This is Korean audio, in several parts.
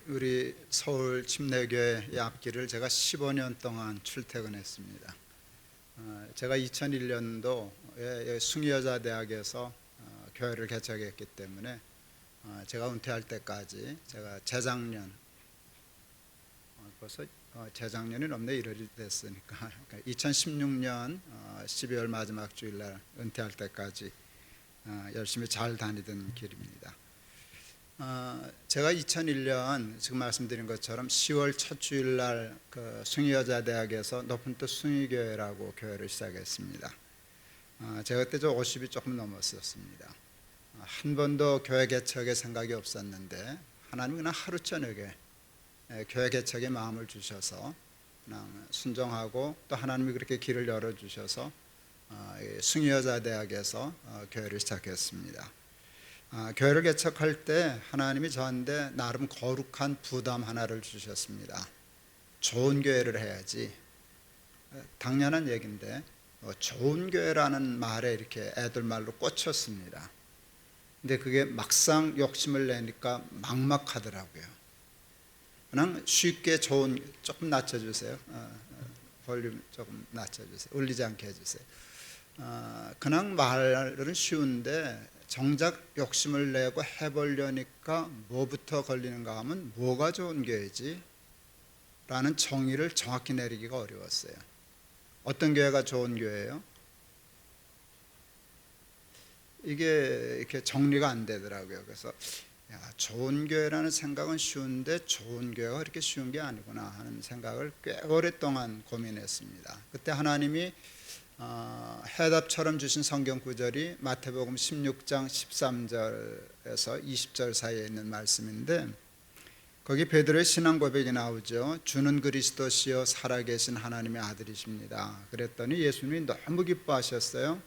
우리 서울 침례교회 앞길을 제가 15년 동안 출퇴근했습니다. 제가 2001년도에 숭의여자대학에서 교회를 개척했기 때문에 제가 은퇴할 때까지 제가 재작년 벌써 재작년이 넘네 1월이 됐으니까 2016년 12월 마지막 주일날 은퇴할 때까지 열심히 잘 다니던 길입니다. 제가 2001년 지금 말씀드린 것처럼 10월 첫 주일날 그 숭의여자대학에서 높은 뜻 숭의교회라고 교회를 시작했습니다. 제가 그때 50이 조금 넘었었습니다. 한 번도 교회 개척의 생각이 없었는데 하나님이 그냥 하루 저녁에 교회 개척의 마음을 주셔서 그냥 순종하고 또 하나님이 그렇게 길을 열어주셔서 숭의여자대학에서 교회를 시작했습니다. 교회를 개척할 때 하나님이 저한테 나름 거룩한 부담 하나를 주셨습니다. 좋은 교회를 해야지. 당연한 얘기인데 좋은 교회라는 말에 이렇게 애들 말로 꽂혔습니다. 근데 그게 막상 욕심을 내니까 막막하더라고요. 그냥 쉽게 좋은, 조금 낮춰주세요. 볼륨 조금 낮춰주세요. 울리지 않게 해주세요. 그냥 말은 쉬운데 정작 욕심을 내고 해보려니까 뭐부터 걸리는가 하면 뭐가 좋은 교회지? 라는 정의를 정확히 내리기가 어려웠어요. 어떤 교회가 좋은 교회예요? 이게 이렇게 정리가 안 되더라고요. 그래서 좋은 교회라는 생각은 쉬운데 좋은 교회가 그렇게 쉬운 게 아니구나 하는 생각을 꽤 오랫동안 고민했습니다. 그때 하나님이 해답처럼 주신 성경 구절이 마태복음 16장 13절에서 20절 사이에 있는 말씀인데 거기 베드로의 신앙 고백이 나오죠. 주는 그리스도시요 살아계신 하나님의 아들이십니다. 그랬더니 예수님이 너무 기뻐하셨어요.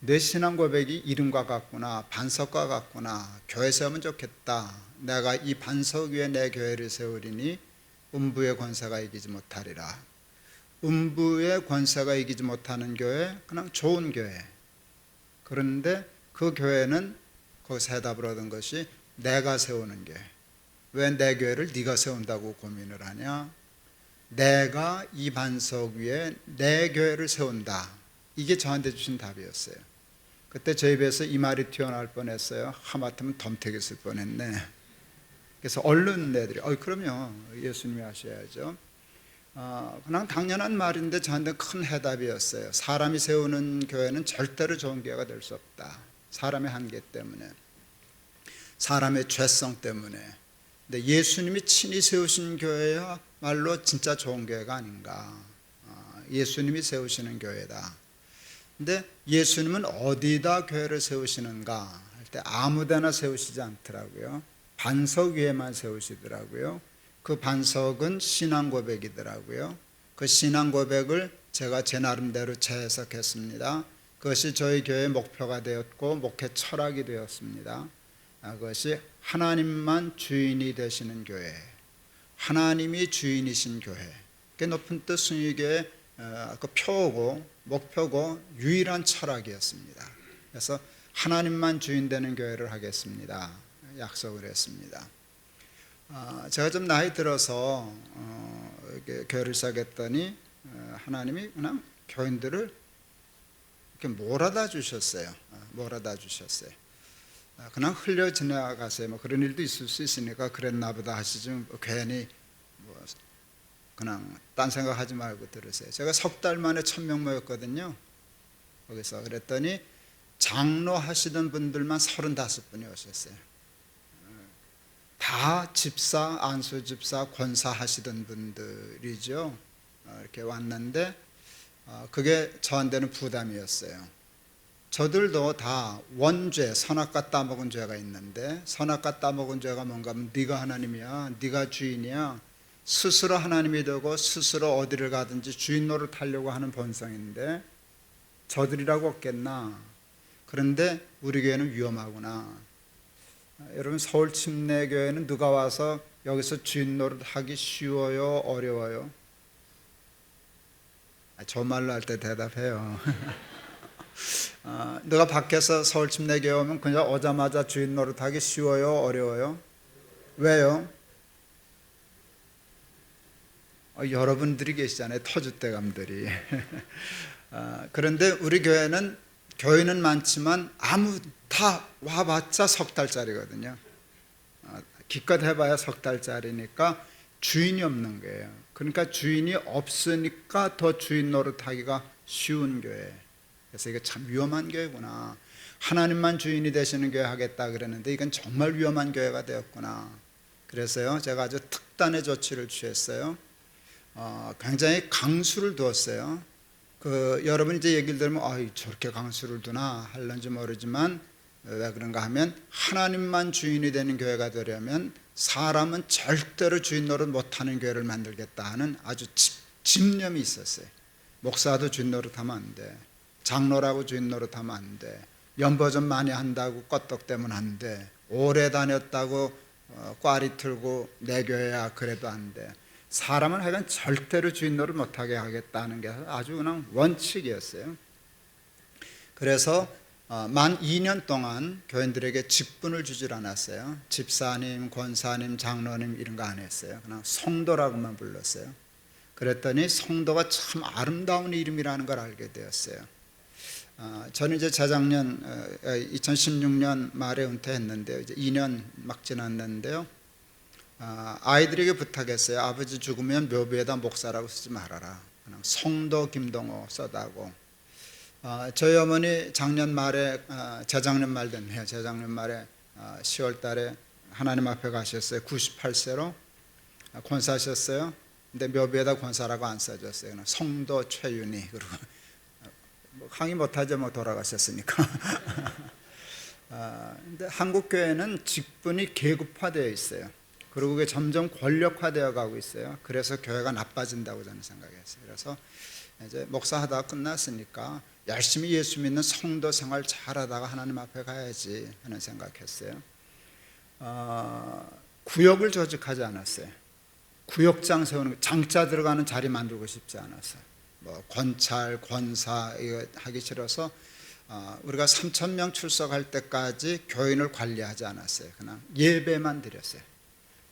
내 신앙 고백이 이름과 같구나, 반석과 같구나, 교회 세우면 좋겠다. 내가 이 반석 위에 내 교회를 세우리니 음부의 권세가 이기지 못하리라. 음부의 권세가 이기지 못하는 교회, 그냥 좋은 교회. 그런데 그 교회는 거기서 해답을 얻은 것이 내가 세우는 교회. 왜 내 교회를 네가 세운다고 고민을 하냐? 내가 이 반석 위에 내 교회를 세운다. 이게 저한테 주신 답이었어요. 그때 제 입에서 이 말이 튀어나올 뻔했어요. 하마터면 덤태기 쓸 뻔했네. 그래서 얼른 애들이 그럼요, 예수님이 하셔야죠. 그냥 당연한 말인데 저한테 큰 해답이었어요. 사람이 세우는 교회는 절대로 좋은 교회가 될 수 없다. 사람의 한계 때문에, 사람의 죄성 때문에. 근데 예수님이 친히 세우신 교회야말로 진짜 좋은 교회가 아닌가. 예수님이 세우시는 교회다. 근데 예수님은 어디다 교회를 세우시는가 할 때 아무데나 세우시지 않더라고요. 반석 위에만 세우시더라고요. 그 반석은 신앙 고백이더라고요. 그 신앙 고백을 제가 제 나름대로 재해석했습니다. 그것이 저희 교회의 목표가 되었고 목회 철학이 되었습니다. 그것이 하나님만 주인이 되시는 교회, 하나님이 주인이신 교회. 그게 높은 뜻 숭의교회 그 표고 목표고 유일한 철학이었습니다. 그래서 하나님만 주인 되는 교회를 하겠습니다. 약속을 했습니다. 제가 좀 나이 들어서 교회를 시작했더니 하나님이 그냥 교인들을 이렇게 몰아다 주셨어요. 그냥 흘려 지나가세요. 뭐 그런 일도 있을 수 있으니까 그랬나 보다 하시지 괜히 그냥 딴 생각하지 말고 들으세요. 제가 석 달 만에 1000명 모였거든요. 거기서 그랬더니 장로 하시던 분들만 35분이 오셨어요. 다 집사, 안수 집사, 권사 하시던 분들이죠. 이렇게 왔는데 그게 저한테는 부담이었어요. 저들도 다 원죄, 선악과 따먹은 죄가 있는데 선악과 따먹은 죄가 뭔가 하면 네가 하나님이야, 네가 주인이야. 스스로 하나님이 되고 스스로 어디를 가든지 주인 노릇하려고 하는 본성인데 저들이라고 없겠나. 그런데 우리 교회는 위험하구나. 여러분, 서울 침례교회는 누가 와서 여기서 주인 노릇하기 쉬워요, 어려워요? 저 말로 할 때 대답해요. 누가 밖에서 서울 침례교회 오면 그냥 오자마자 주인 노릇하기 쉬워요, 어려워요? 왜요? 여러분들이 계시잖아요. 터줏대감들이. 그런데 우리 교회는 많지만 아무 다 와봤자 석 달짜리거든요. 기껏 해봐야 석 달짜리니까 주인이 없는 거예요. 그러니까 주인이 없으니까 더 주인 노릇하기가 쉬운 교회. 그래서 이게 참 위험한 교회구나. 하나님만 주인이 되시는 교회 하겠다 그랬는데 이건 정말 위험한 교회가 되었구나. 그래서요, 제가 아주 특단의 조치를 취했어요. 굉장히 강수를 두었어요. 여러분이 이제 얘기를 들으면 저렇게 강수를 두나 할런지 모르지만 왜 그런가 하면 하나님만 주인이 되는 교회가 되려면 사람은 절대로 주인 노릇 못하는 교회를 만들겠다 하는 아주 집념이 있었어요. 목사도 주인 노릇하면 안 돼. 장로라고 주인 노릇하면 안 돼. 연보전 많이 한다고 껐떡대면 안 돼. 오래 다녔다고 꽈리 틀고 내 교회야 그래도 안 돼. 사람은 하여간 절대로 주인 노릇 못하게 하겠다는 게 아주 그냥 원칙이었어요. 그래서 만 2년 동안 교인들에게 직분을 주질 않았어요. 집사님, 권사님, 장로님 이런 거 안 했어요. 그냥 성도라고만 불렀어요. 그랬더니 성도가 참 아름다운 이름이라는 걸 알게 되었어요. 저는 이제 재작년 2016년 말에 은퇴했는데요. 이제 2년 막 지났는데요. 아이들에게 부탁했어요. 아버지 죽으면 묘비에다 목사라고 쓰지 말아라. 그냥 성도 김동호 써다고. 저희 어머니 작년 말에 재작년 말 됐네요. 재작년 말에 10월 달에 하나님 앞에 가셨어요. 98세로 권사하셨어요. 근데 묘비에다 권사라고 안 써줬어요. 그냥 성도 최윤희. 그리고 항의 못하죠. 뭐 돌아가셨으니까. 근데 한국 교회는 직분이 계급화되어 있어요. 그리고 그게 점점 권력화되어 가고 있어요. 그래서 교회가 나빠진다고 저는 생각했어요. 그래서 이제 목사하다가 끝났으니까 열심히 예수 믿는 성도 생활 잘하다가 하나님 앞에 가야지 하는 생각했어요. 구역을 조직하지 않았어요. 구역장 세우는 장자 들어가는 자리 만들고 싶지 않았어요. 뭐 권찰, 권사 이거 하기 싫어서 우리가 3,000명 출석할 때까지 교인을 관리하지 않았어요. 그냥 예배만 드렸어요.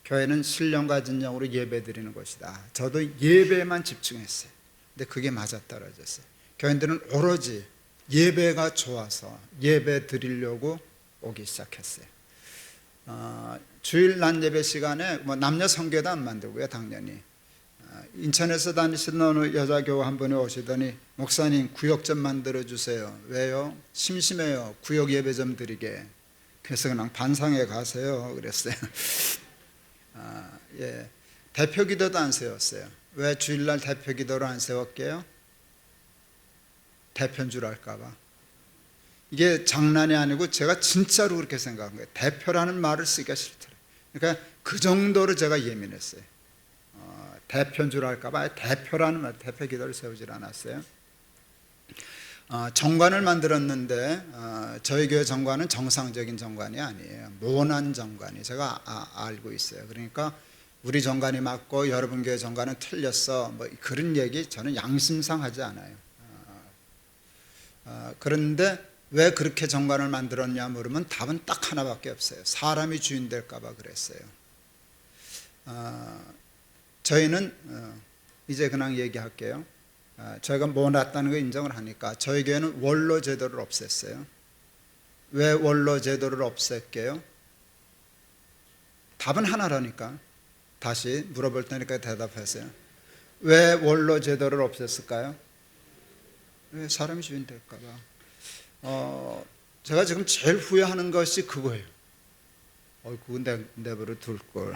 교회는 신령과 진정으로 예배 드리는 곳이다. 저도 예배만 집중했어요. 근데 그게 맞아떨어졌어요. 교인들은 오로지 예배가 좋아서 예배 드리려고 오기 시작했어요. 주일 낮 예배 시간에 뭐 남녀 성교도 안 만들고요. 당연히 인천에서 다니시던 어느 여자 교우 한 분이 오시더니 목사님 구역 좀 만들어 주세요. 왜요? 심심해요. 구역 예배 좀 드리게. 그래서 그냥 반상회 가세요 그랬어요. 예. 대표 기도도 안 세웠어요. 왜 주일날 대표 기도를 안 세웠게요? 대표인 줄 알까봐. 이게 장난이 아니고 제가 진짜로 그렇게 생각한 거예요. 대표라는 말을 쓰기가 싫더라고요. 그러니까 그 정도로 제가 예민했어요. 대표인 줄 알까봐 대표라는 말, 대표 기도를 세우질 않았어요. 정관을 만들었는데 저희 교회 정관은 정상적인 정관이 아니에요. 모난 정관이 제가 알고 있어요. 그러니까 우리 정관이 맞고 여러분 교회 정관은 틀렸어 뭐 그런 얘기 저는 양심상 하지 않아요. 그런데 왜 그렇게 정관을 만들었냐 물으면 답은 딱 하나밖에 없어요. 사람이 주인 될까 봐 그랬어요. 저희는 이제 그냥 얘기할게요. 저희가 모났다는 거 인정을 하니까 저희 교회는 원로 제도를 없앴어요. 왜 원로 제도를 없앴게요? 답은 하나라니까. 다시 물어볼 테니까 대답하세요. 왜 원로 제도를 없앴을까요? 왜 사람이 주인 될까 봐. 제가 지금 제일 후회하는 것이 그거예요. 그거 내버려 둘 걸.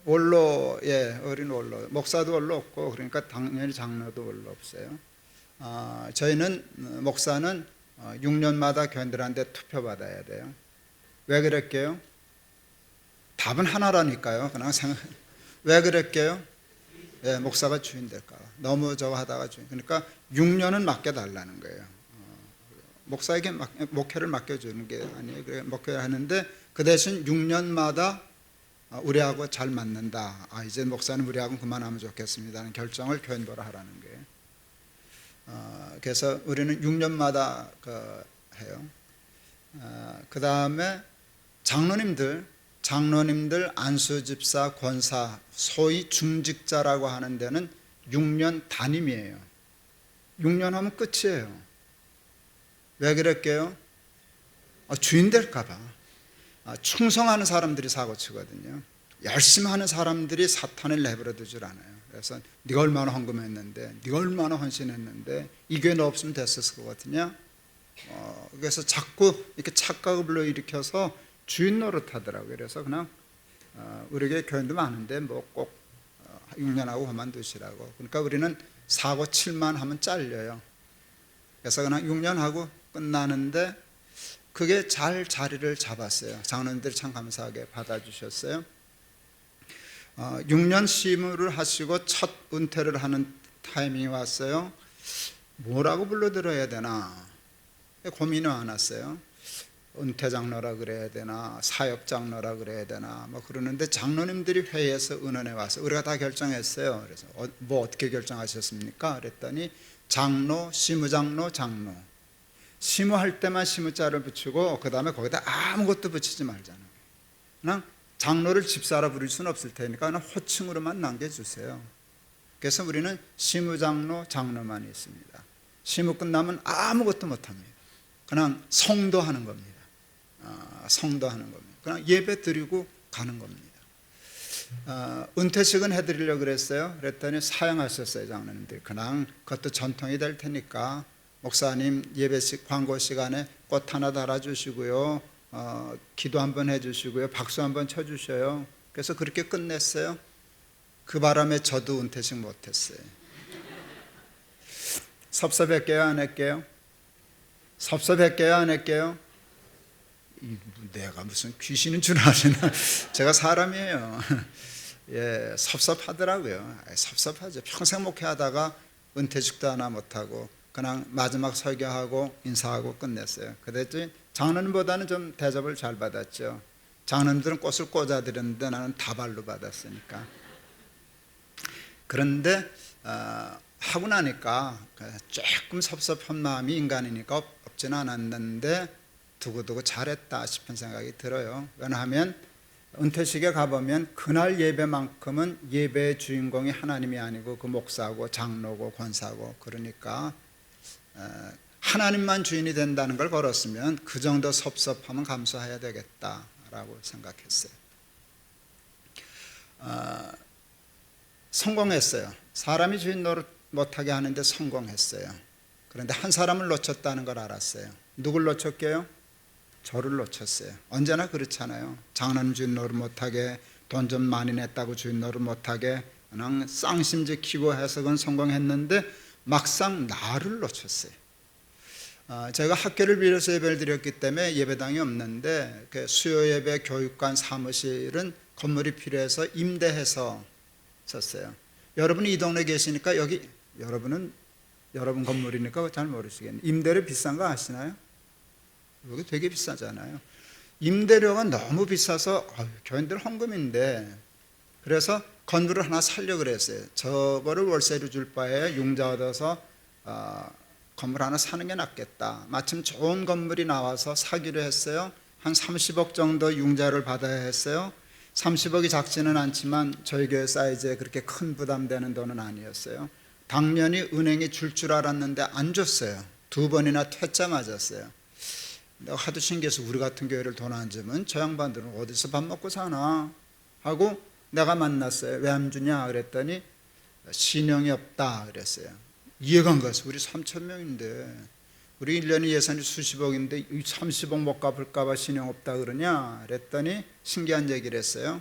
원로, 예, 어린 원로, 목사도 원로 없고, 그러니까 당연히 장로도 원로 없어요. 저희는, 목사는 6년마다 교인들한테 투표받아야 돼요. 왜 그랬게요? 답은 하나라니까요. 그냥 왜 그랬게요? 예, 목사가 주인 될까 봐. 너무 저거 하다가 주인. 그러니까 6년은 맡겨달라는 거예요. 목사에게 목회를 맡겨주는 게 아니에요. 그래, 목회를 하는데 그 대신 6년마다 우리하고 잘 맞는다. 이제 목사는 우리하고 그만하면 좋겠습니다 하는 결정을 교인보라 하라는 거예요. 그래서 우리는 6년마다 해요. 그 다음에 장로님들 장로님들, 안수집사, 권사, 소위 중직자라고 하는 데는 6년 단임이에요. 6년 하면 끝이에요. 왜 그랬게요? 주인 될까봐. 충성하는 사람들이 사고치거든요. 열심히 하는 사람들이 사탄을 내버려 두질 않아요. 그래서 네가 얼마나 헌금했는데, 네가 얼마나 헌신했는데 이 교회 너 없으면 됐었을 것 같으냐? 그래서 자꾸 이렇게 착각을 불러일으켜서 주인 노릇하더라고요. 그래서 그냥 우리 교회 교인도 많은데 뭐 꼭 6년하고 그만두시라고. 그러니까 우리는 사고 7만 하면 잘려요. 그래서 그냥 6년하고 끝나는데 그게 잘 자리를 잡았어요. 장로님들이 참 감사하게 받아주셨어요. 6년 심의를 하시고 첫 은퇴를 하는 타이밍이 왔어요. 뭐라고 불러드려야 되나 고민이 많았어요. 은퇴장로라 그래야 되나 사역장로라 그래야 되나 뭐 그러는데 장로님들이 회의에서 의논해 와서 우리가 다 결정했어요. 그래서 뭐 어떻게 결정하셨습니까? 그랬더니 장로, 심의장로, 장로. 심의할 때만 심의자를 붙이고 그 다음에 거기다 아무것도 붙이지 말자는 거예요. 그냥 장로를 집사라 부를 수는 없을 테니까 그냥 호칭으로만 남겨주세요. 그래서 우리는 심의장로, 장로만 있습니다. 심의 끝나면 아무것도 못합니다. 그냥 성도하는 겁니다. 성도하는 겁니다. 그냥 예배 드리고 가는 겁니다. 은퇴식은 해드리려고 그랬어요. 그랬더니 사양하셨어요, 장로님들. 그냥 그것도 전통이 될 테니까 목사님 예배식 광고 시간에 꽃 하나 달아주시고요, 기도 한번 해주시고요, 박수 한번 쳐주셔요. 그래서 그렇게 끝냈어요. 그 바람에 저도 은퇴식 못했어요. 섭섭했게요, 안 했게요? 섭섭했게요, 안 했게요? 내가 무슨 귀신인 줄 아시나? 제가 사람이에요. 예, 섭섭하더라고요. 섭섭하죠. 평생 목회하다가 은퇴식도 하나 못하고 그냥 마지막 설교하고 인사하고 끝냈어요. 그랬더니 장로님보다는 좀 대접을 잘 받았죠. 장로님들은 꽃을 꽂아드렸는데 나는 다발로 받았으니까. 그런데 하고 나니까 조금 섭섭한 마음이 인간이니까 없지는 않았는데 두고두고 잘했다 싶은 생각이 들어요. 왜냐하면 은퇴식에 가보면 그날 예배만큼은 예배의 주인공이 하나님이 아니고 그 목사고 장로고 권사고, 그러니까 하나님만 주인이 된다는 걸 걸었으면 그 정도 섭섭함은 감수해야 되겠다라고 생각했어요. 성공했어요. 사람이 주인 노릇 못하게 하는데 성공했어요. 그런데 한 사람을 놓쳤다는 걸 알았어요. 누굴 놓쳤게요? 저를 놓쳤어요. 언제나 그렇잖아요. 장로님 주인 노릇 못하게, 돈 좀 많이 냈다고 주인 노릇 못하게 그냥 쌍심지 키고 해서 그건 성공했는데 막상 나를 놓쳤어요. 제가 학교를 빌려서 예배를 드렸기 때문에 예배당이 없는데 그 수요예배 교육관 사무실은 건물이 필요해서 임대해서 썼어요. 여러분이 이 동네에 계시니까 여기 여러분 건물이니까 잘 모르시겠네요. 임대료 비싼 거 아시나요? 여기 되게 비싸잖아요. 임대료가 너무 비싸서 교인들 헌금인데, 그래서 건물을 하나 살려고 그랬어요. 저거를 월세로 줄 바에 융자 얻어서 건물 하나 사는 게 낫겠다. 마침 좋은 건물이 나와서 사기로 했어요. 한 30억 정도 융자를 받아야 했어요. 30억이 작지는 않지만 저희 교회 사이즈에 그렇게 큰 부담되는 돈은 아니었어요. 당연히 은행이 줄 알았는데 안 줬어요. 2번이나 퇴짜 맞았어요. 내가 하도 신기해서 우리 같은 교회를 돈 안 주면 저 양반들은 어디서 밥 먹고 사나 하고 내가 만났어요. 왜 안 주냐 그랬더니 신용이 없다 그랬어요. 이해가 안 가서 우리 3,000명인데 우리 1년에 예산이 수십억인데 30억 못 갚을까 봐 신용 없다 그러냐 그랬더니 신기한 얘기를 했어요.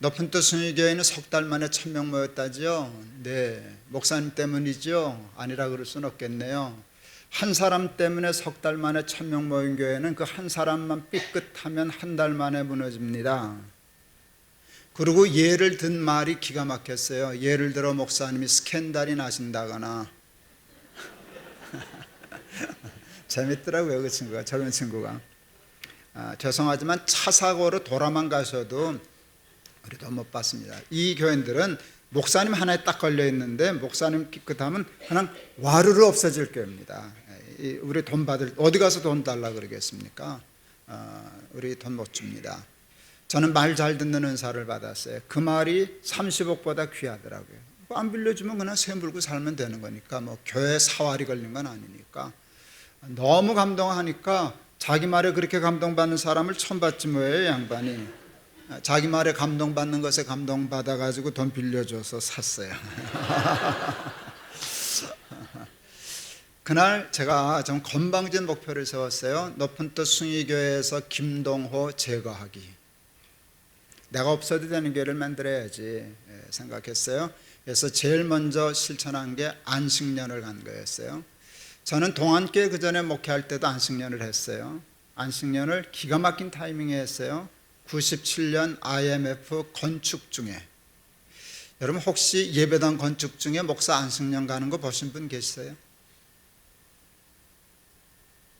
높은 뜻 순위교회는 석 달 만에 1,000명 모였다지요. 네, 목사님 때문이죠. 아니라 그럴 수는 없겠네요. 한 사람 때문에 석 달 만에 1,000명 모인 교회는 그 한 사람만 삐끗하면 한 달 만에 무너집니다. 그리고 예를 든 말이 기가 막혔어요. 예를 들어 목사님이 스캔들이 나신다거나 재밌더라고요. 그 친구가, 젊은 친구가. 죄송하지만 차 사고로 돌아만 가셔도 우리도 못 봤습니다. 이 교인들은 목사님 하나에 딱 걸려 있는데 목사님 삐끗하면 그냥 와르르 없어질 교회입니다. 우리 돈 받을 어디 가서 돈 달라 그러겠습니까? 우리 돈 못 줍니다. 저는 말 잘 듣는 은사를 받았어요. 그 말이 30억보다 귀하더라고요. 안 빌려주면 그냥 새 물고 살면 되는 거니까, 뭐 교회 사활이 걸린 건 아니니까. 너무 감동하니까 자기 말에 그렇게 감동받는 사람을 처음 봤지 뭐예요, 양반이. 자기 말에 감동받는 것에 감동받아가지고 돈 빌려줘서 샀어요. 그날 제가 좀 건방진 목표를 세웠어요. 높은 뜻 숭의교회에서 김동호 제거하기. 내가 없어도 되는 교회를 만들어야지 생각했어요. 그래서 제일 먼저 실천한 게 안식년을 간 거였어요. 저는 동안교회 그 전에 목회할 때도 안식년을 했어요. 안식년을 기가 막힌 타이밍에 했어요. 97년 IMF 건축 중에. 여러분 혹시 예배당 건축 중에 목사 안식년 가는 거 보신 분 계세요?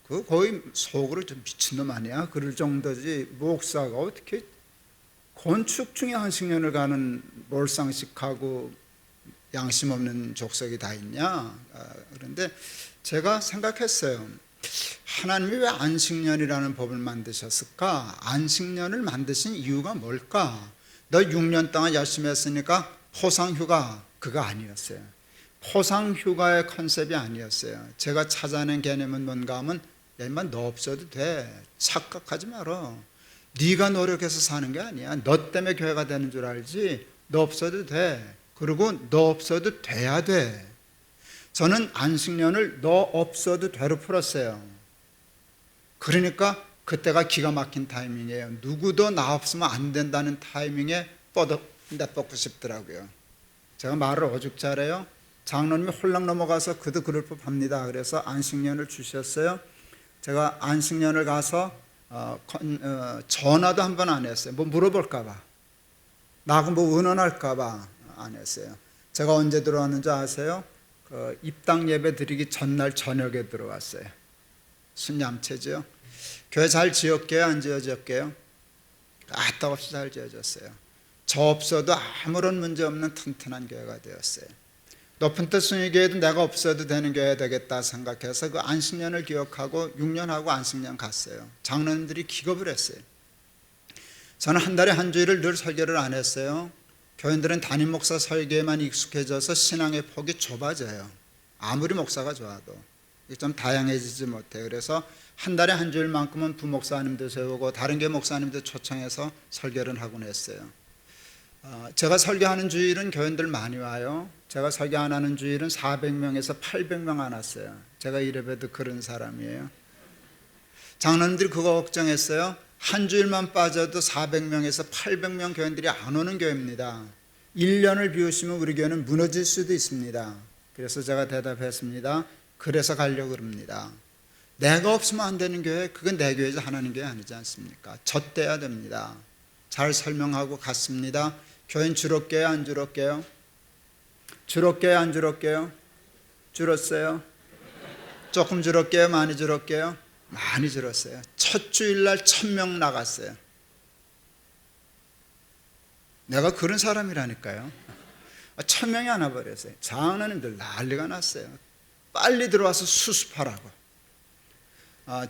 그거 거의 속으로 좀 미친놈 아니야? 그럴 정도지. 목사가 어떻게 건축 중에 안식년을 가는 몰상식하고 양심 없는 족속이 다 있냐? 그런데 제가 생각했어요. 하나님이 왜 안식년이라는 법을 만드셨을까? 안식년을 만드신 이유가 뭘까? 너 6년 동안 열심히 했으니까 포상휴가, 그거 아니었어요. 포상휴가의 컨셉이 아니었어요. 제가 찾아낸 개념은 뭔가 하면, 야 인마 너 없어도 돼. 착각하지 마라. 네가 노력해서 사는 게 아니야. 너 때문에 교회가 되는 줄 알지. 너 없어도 돼. 그리고 너 없어도 돼야 돼. 저는 안식년을 너 없어도 돼로 풀었어요. 그러니까 그때가 기가 막힌 타이밍이에요. 누구도 나 없으면 안 된다는 타이밍에 내뻗고 싶더라고요. 제가 말을 오죽 잘해요. 장로님이 홀랑 넘어가서 그도 그럴 법합니다. 그래서 안식년을 주셨어요. 제가 안식년을 가서 전화도 한 번 안 했어요. 뭐 물어볼까 봐, 나하고 뭐 의논할까 봐 안 했어요. 제가 언제 들어왔는지 아세요? 입당 예배 드리기 전날 저녁에 들어왔어요. 순얌체죠. 교회 잘 지었게요, 안 지어졌게요? 아따 없이 잘 지어졌어요. 저 없어도 아무런 문제 없는 튼튼한 교회가 되었어요. 높은 뜻 숭의교회도 내가 없어도 되는 교회 되겠다 생각해서 그 안식년을 기억하고 6년 하고 안식년 갔어요. 장로님들이 기겁을 했어요. 저는 한 달에 한 주일을 늘 설교를 안 했어요. 교인들은 담임 목사 설교에만 익숙해져서 신앙의 폭이 좁아져요. 아무리 목사가 좋아도 좀 다양해지지 못해요. 그래서 한 달에 한 주일만큼은 부목사님도 세우고 다른 교회 목사님도 초청해서 설교를 하곤 했어요. 제가 설교하는 주일은 교인들 많이 와요. 제가 설교 안 하는 주일은 400명에서 800명 안 왔어요. 제가 이래봬도 그런 사람이에요. 장로님들이 그거 걱정했어요. 한 주일만 빠져도 400명에서 800명 교인들이 안 오는 교회입니다. 1년을 비우시면 우리 교회는 무너질 수도 있습니다. 그래서 제가 대답했습니다. 그래서 가려고 그럽니다. 내가 없으면 안 되는 교회, 그건 내 교회지 하나님 교회 아니지 않습니까? 젖대야 됩니다. 잘 설명하고 갔습니다. 교인 줄었게요, 안 줄었게요? 줄었게요, 안 줄었게요? 줄었어요? 조금 줄었게요, 많이 줄었게요? 많이 줄었어요. 첫 주일날 1000명 나갔어요. 내가 그런 사람이라니까요. 1000명이 안 와버렸어요. 장로님들 난리가 났어요. 빨리 들어와서 수습하라고.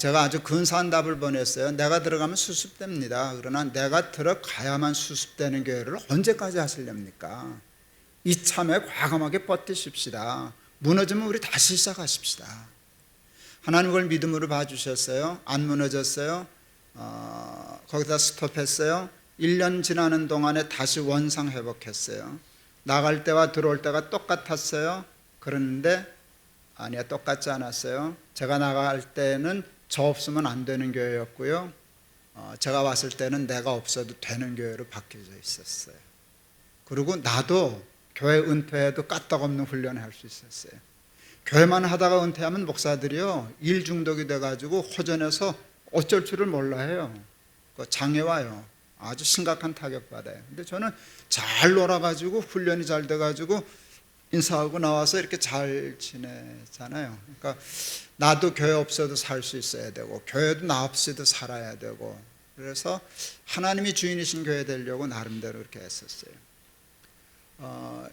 제가 아주 근사한 답을 보냈어요. 내가 들어가면 수습됩니다. 그러나 내가 들어가야만 수습되는 교회를 언제까지 하시렵니까? 이참에 과감하게 버티십시다. 무너지면 우리 다시 시작하십시다. 하나님 그걸 믿음으로 봐주셨어요. 안 무너졌어요. 거기다 스톱했어요. 1년 지나는 동안에 다시 원상 회복했어요. 나갈 때와 들어올 때가 똑같았어요. 그런데 아니야, 똑같지 않았어요. 제가 나갈 때는 저 없으면 안 되는 교회였고요. 제가 왔을 때는 내가 없어도 되는 교회로 바뀌어져 있었어요. 그리고 나도 교회 은퇴해도 까딱없는 훈련을 할 수 있었어요. 교회만 하다가 은퇴하면 목사들이요, 일 중독이 돼가지고 호전해서 어쩔 줄을 몰라 해요. 장애 와요. 아주 심각한 타격 받아요. 근데 저는 잘 놀아가지고 훈련이 잘 돼가지고 인사하고 나와서 이렇게 잘 지내잖아요. 그러니까 나도 교회 없어도 살 수 있어야 되고 교회도 나 없이도 살아야 되고, 그래서 하나님이 주인이신 교회 되려고 나름대로 그렇게 했었어요.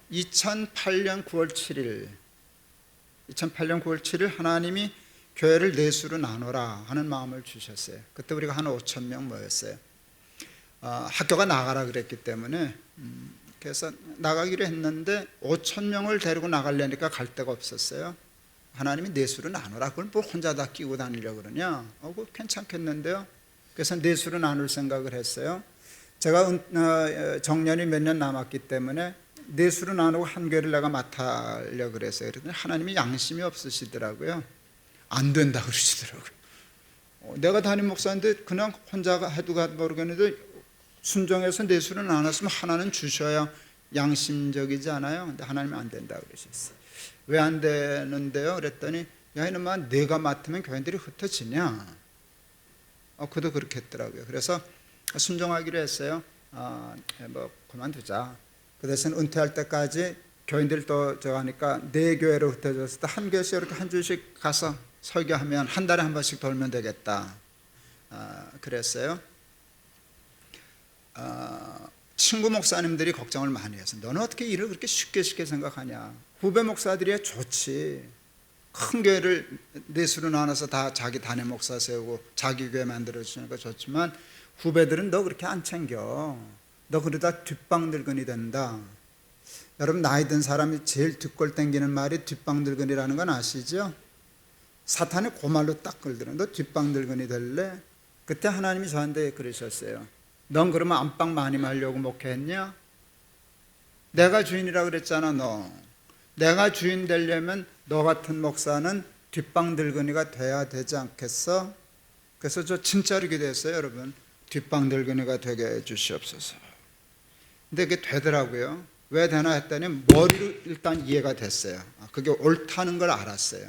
2008년 9월 7일 하나님이 교회를 네 수로 나눠라 하는 마음을 주셨어요. 그때 우리가 한 5,000명 모였어요. 학교가 나가라 그랬기 때문에 그래서 나가기로 했는데 5천 명을 데리고 나가려니까 갈 데가 없었어요. 하나님이 내수를 나누라. 그걸 뭐 혼자 다 끼고 다니려고 그러냐. 그거 괜찮겠는데요. 그래서 내수를 나눌 생각을 했어요. 제가 정년이 몇 년 남았기 때문에 내수를 나누고 한 교회를 내가 맡으려고 그랬어요. 그랬더니 하나님이 양심이 없으시더라고요. 안 된다 그러시더라고요. 내가 담임 목사인데 그냥 혼자 해도 모르겠는데 순종해서 내수를 나눴으면 하나는 주셔야 양심적이지 않아요. 근데 하나님이 안 된다 그러셨어요. 왜 안 되는데요? 그랬더니 야 이놈아 내가 맡으면 교인들이 흩어지냐. 그도 그렇게 했더라고요. 그래서 순종하기로 했어요. 뭐 그만두자. 그 대신 은퇴할 때까지 교인들 또 저 하니까 네 교회로 흩어졌을 때 한 교회씩 이렇게 한 주씩 가서 설교하면 한 달에 한 번씩 돌면 되겠다. 그랬어요. 친구 목사님들이 걱정을 많이 해서 너는 어떻게 일을 그렇게 쉽게 생각하냐. 후배 목사들이야 좋지. 큰 교회를 내수로 나눠서 다 자기 담임 목사 세우고 자기 교회 만들어주니까 좋지만 후배들은 너 그렇게 안 챙겨. 너 그러다 뒷방늙은이 된다. 여러분 나이 든 사람이 제일 뒷골 땡기는 말이 뒷방늙은이라는 건 아시죠? 사탄이 그 말로 딱 걸더라. 너 뒷방늙은이 될래? 그때 하나님이 저한테 그러셨어요. 넌 그러면 안방 많이 말려고 목회했냐? 내가 주인이라 그랬잖아. 너 내가 주인 되려면 너 같은 목사는 뒷방늙은이가 돼야 되지 않겠어? 그래서 저 진짜로 기도했어요. 여러분 뒷방늙은이가 되게 해주시옵소서. 근데 그게 되더라고요. 왜 되나 했더니 머리로 일단 이해가 됐어요. 그게 옳다는 걸 알았어요.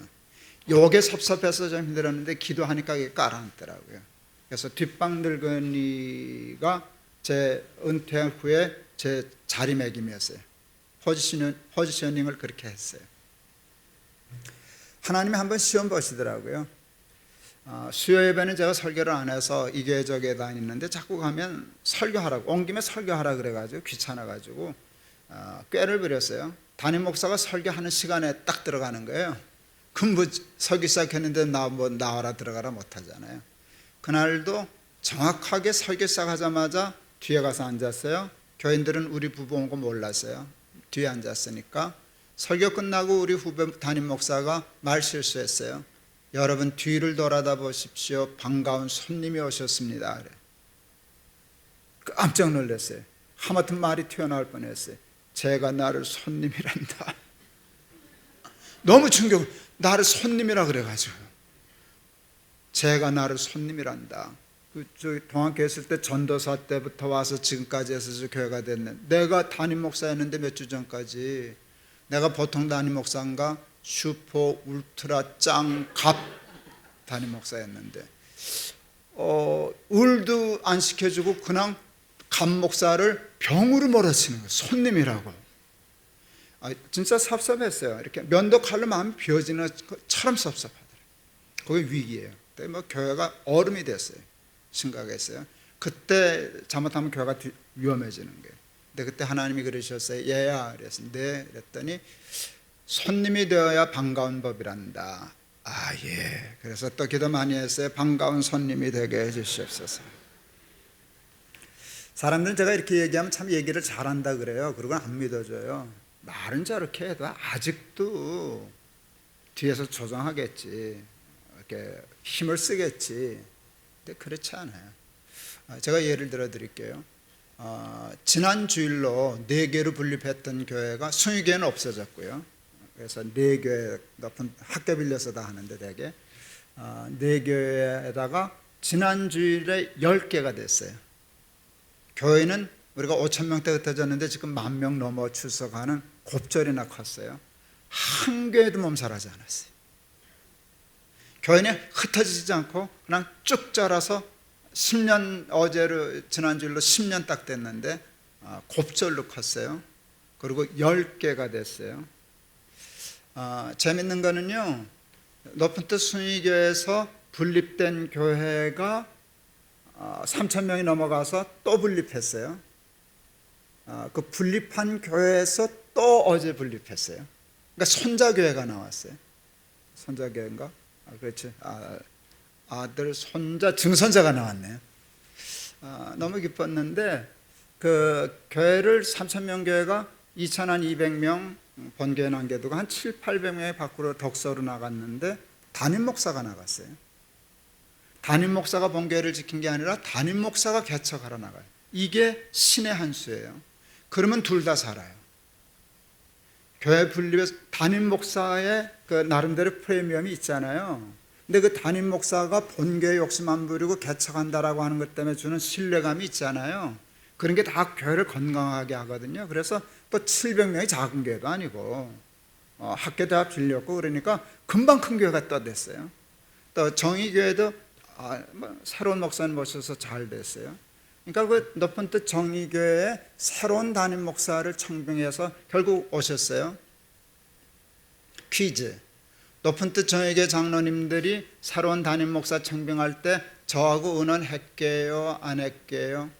요게 섭섭해서 좀 힘들었는데 기도하니까 그게 깔아앉더라고요. 그래서 뒷방늙은이가 제 은퇴 후에 제 자리매김이었어요. 포지셔닝을 그렇게 했어요. 하나님이 한번 시험 보시더라고요. 수요 예배는 제가 설교를 안 해서 이 교회 저 교회 다니는데 자꾸 가면 설교하라고 온 김에 설교하라 그래가지고 귀찮아가지고 꾀를 부렸어요. 담임 목사가 설교하는 시간에 딱 들어가는 거예요. 그럼 뭐 설교 시작했는데 나와라 들어가라 못하잖아요. 그날도 정확하게 설교 시작하자마자 뒤에 가서 앉았어요. 교인들은 우리 부부 온 거 몰랐어요. 뒤에 앉았으니까 설교 끝나고 우리 후배 담임 목사가 말 실수했어요. 여러분 뒤를 돌아다 보십시오. 반가운 손님이 오셨습니다. 그래. 깜짝 놀랐어요. 하마터면 말이 튀어나올 뻔했어요. 제가 나를 손님이란다. 너무 충격. 나를 손님이라 그래가지고 제가 나를 손님이란다. 동학교 했을 때 전도사 때부터 와서 지금까지 해서 교회가 됐네. 내가 담임 목사였는데 몇 주 전까지 내가 보통 담임 목사인가 슈퍼 울트라 짱갑 담임 목사였는데 울도 안 시켜주고 그냥 갑 목사를 병으로 몰아치는 거예요. 손님이라고. 진짜 섭섭했어요. 이렇게 면도 칼로 마음이 비어지는 것처럼 섭섭하더라고요. 그게 위기예요. 그때 뭐 교회가 얼음이 됐어요. 심각했어요. 그때 잘못하면 교회가 위험해지는 거예요. 근데 그때 하나님이 그러셨어요. 얘야 그랬어. 네 그랬더니 손님이 되어야 반가운 법이란다. 예. 그래서 또 기도 많이 했어요. 반가운 손님이 되게 해주시옵소서. 사람들은 제가 이렇게 얘기하면 참 얘기를 잘한다 그래요. 그러고 안 믿어줘요. 말은 저렇게 해도 아직도 뒤에서 조정하겠지. 이렇게 힘을 쓰겠지. 근데 그렇지 않아요. 제가 예를 들어 드릴게요. 지난 주일로 4개로 분립했던 교회가 순위교회는 없어졌고요. 그래서 4교회 높은 학교 빌려서 다 하는데 되게 4교회에다가 지난 주일에 10개가 됐어요. 교회는 우리가 5,000명대 흩어졌는데 지금 10,000명 넘어 출석하는 곱절이나 컸어요. 한 교회도 몸살하지 않았어요. 교회는 흩어지지 않고 그냥 쭉 자라서 10년 어제로 지난주일로 10년 딱 됐는데 곱절로 컸어요. 그리고 10개가 됐어요. 재밌는 거는요, 높은 뜻 순위교회에서 분립된 교회가 3,000명이 넘어가서 또 분립했어요. 그 분립한 교회에서 또 어제 분립했어요. 그러니까 손자교회가 나왔어요. 손자교회인가? 그렇지. 아들, 손자, 증손자가 나왔네요. 너무 기뻤는데 그 교회를 3,000명 교회가 2,200명 본교회 남겨두고 한 7, 800명이 밖으로 덕서로 나갔는데 담임 목사가 나갔어요. 담임 목사가 본교회를 지킨 게 아니라 담임 목사가 개척하러 나가요. 이게 신의 한 수예요. 그러면 둘 다 살아요. 교회 분립에서 담임 목사의 그 나름대로 프리미엄이 있잖아요. 근데 그 담임 목사가 본교회 욕심 안 부리고 개척한다라고 하는 것 때문에 주는 신뢰감이 있잖아요. 그런 게 다 교회를 건강하게 하거든요. 그래서 또 700명이 작은 교회도 아니고 학교 다 빌렸고 그러니까 금방 큰 교회가 또 됐어요. 또 정의교회도 새로운 목사님 모셔서 잘 됐어요. 그러니까 그 높은 뜻 정의교회에 새로운 담임 목사를 청빙해서 결국 오셨어요. 퀴즈. 높은 뜻 정의교회 장로님들이 새로운 담임 목사 청빙할 때 저하고 의논했게요? 안 했게요?